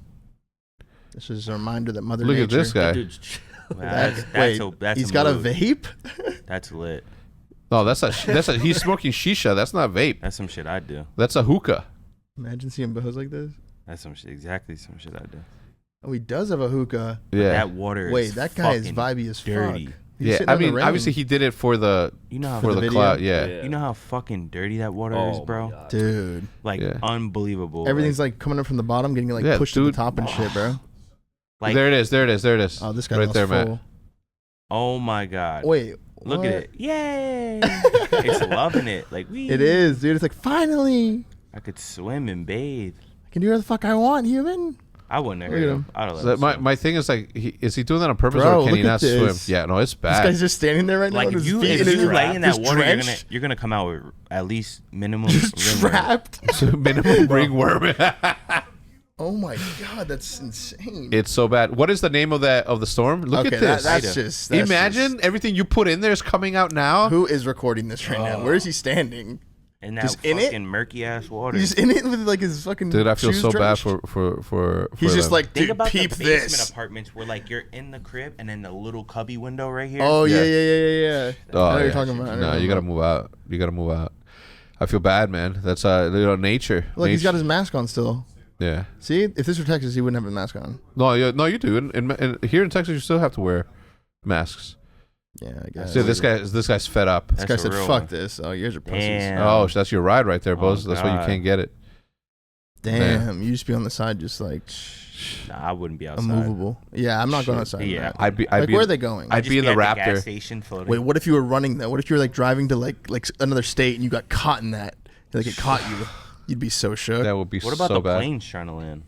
This is a reminder that Mother Look Nature. at this guy. Dude's He's got a vape. That's lit. No, that's a he's smoking shisha. That's not vape. That's some shit I do. That's a hookah. Imagine seeing Boze like this. That's some shit. Exactly some shit I do. Oh, he does have a hookah. Yeah. That water. Wait, is that guy is fucking vibey as dirty. fuck. He's Yeah, sitting I on the mean, rain. obviously he did it for the You know how For the video? cloud. Yeah. You know how fucking dirty that water is, Oh, bro. my God. Dude, Like Yeah. unbelievable. everything's like coming up from the bottom, getting like Yeah, pushed to the dude. top and shit, bro. like there it is. Oh, this guy's right there, full. Matt. oh my god. Wait, Look what? at it. Yay! It's loving it. Like we. It is, dude. It's like finally, I could swim and bathe. I can do whatever the fuck I want, human. I wouldn't have Look at hurt him. him. I'd have So let him my swim. my thing is like, is he doing that on purpose Bro, or can he look at not swim? this. Yeah, no, it's This bad. guy's just standing there right now. Like with if his you feet if in you his lay in that just water, drenched, you're gonna come out with at least minimum just ringworm. trapped. So minimum ringworm. Oh my god, that's insane. It's so bad. What is the name of the storm? Look okay, at this. that's just. That's Imagine just- everything you put in there is coming out now. who is recording this right now. Where is he standing? In that Just in it? fucking murky ass water. He's in it with like his fucking. Dude, I feel shoes so bad drenched. for He's just them. like, Think dude, about peep the basement this. apartments where like you're in the crib and then the little cubby window right here. Oh yeah, Yeah. yeah, yeah, yeah, yeah. Oh, I know what yeah. you're talking about. I know No, what you you're gotta talking move out. You gotta move out. I feel bad, man. That's nature. about. Look, he's got his mask on still. Yeah. See, if this were Texas, he wouldn't have a mask on. No, you do. And here in Texas, you still have to wear masks. Yeah, I guess. See, this guy's fed up. This guy That's a said, real "Fuck one. this." Oh, yours are pussies. Damn. Oh, that's your ride right there, Boze. That's why you God. can't get it. Damn, you just be on the side, just like Nah, I wouldn't be outside. immovable. Yeah, I'm not going outside. Yeah. man. I'd be. Like, where are they going? I'd Just be in the at gas Raptor. station floating. Wait, what if you were running though? What if you were like driving to like another state and you got caught in that? Like it caught you. You'd be so shook. That would be What about so the bad. planes trying to land?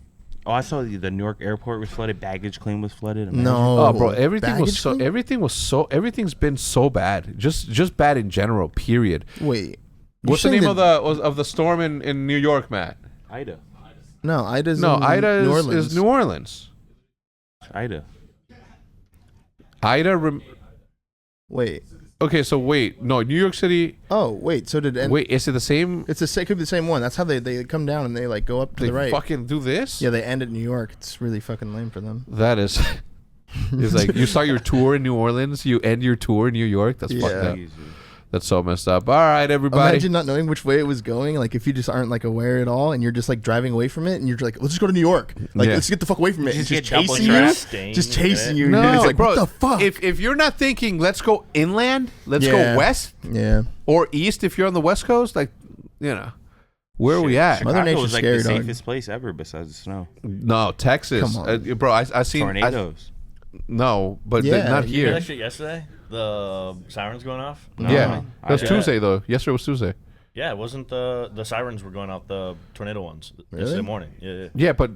Oh, I saw the New York airport was flooded. Baggage claim was flooded. Imagine. No. Oh, bro, everything's been so bad. Just bad in general. Period. Wait. What's the name of the storm in New York, Matt? Ida. No, Ida's No, in Ida New is Orleans. New Orleans. Ida. Ida. Wait. Okay, so wait, no, New York City. Oh, wait. So did Wait, is it the same? It's it could be the same one. That's how they come down and they like go up to They the right. fucking do this? Yeah, they end at New York. It's really fucking lame for them. That is. It's like you start your tour in New Orleans, you end your tour in New York. That's fucked Yeah. up. That's so messed up. All right, everybody. Imagine not knowing which way it was going. Like if you just aren't like aware at all, and you're just like driving away from it, and you're like, let's just go to New York. Like Yeah. let's get the fuck away from it. Just It's just get double chasing you. trapped. Just chasing you. No, dude. It's like bro, what the fuck? If you're not thinking, let's go inland, let's Yeah. go west yeah. or east. If you're on the West Coast, like, where are we at? Mother Chicago Nature's was like scary, the dog. safest place ever besides the snow. No, Texas, Come on. bro. I seen Tornadoes. no, but Yeah, not you You hear here. that shit yesterday? The sirens going off? No. Yeah, it was I- Tuesday though. Yesterday was Tuesday. Yeah, it wasn't the sirens were going off, the tornado ones. Really? Yesterday morning. Yeah. Yeah, but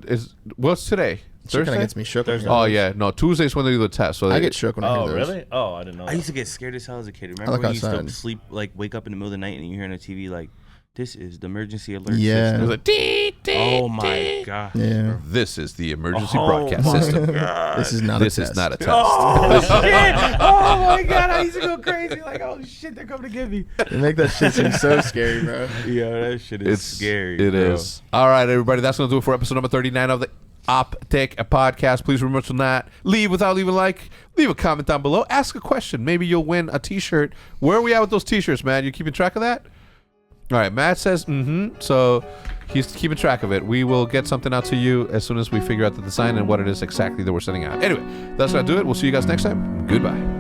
what's today? Shit kind Thursday. of gets me shook. when I Oh hear yeah, no. Tuesday's when they do the test. So those. they, I get shook when I Oh, hear those. really? Oh, I didn't know I that. used to get scared as hell as a kid. Remember look when you used outside. to sleep, like wake up in the middle of the night and you hear on the TV like, "This is the emergency alert Yeah. It was system." like, "Dee, dee, Oh my dee." god. Yeah. This is the emergency Oh broadcast my system. This is not This a is test. not a test. Oh shit! Oh my god! I used to go crazy. Like, oh shit, they're coming to get me. They make that shit seem so scary, bro. Yeah, that shit is scary. It bro. is. All right, everybody. That's going to do it for episode number 39 of the OpTic Podcast. Please remember to not leave without leaving a like. Leave a comment down below. Ask a question. Maybe you'll win a T-shirt. Where are we at with those T-shirts, man? You keeping track of that? All right. Matt says, So he's keeping track of it. We will get something out to you as soon as we figure out the design and what it is exactly that we're sending out. Anyway, that's going to do it. We'll see you guys next time. Goodbye.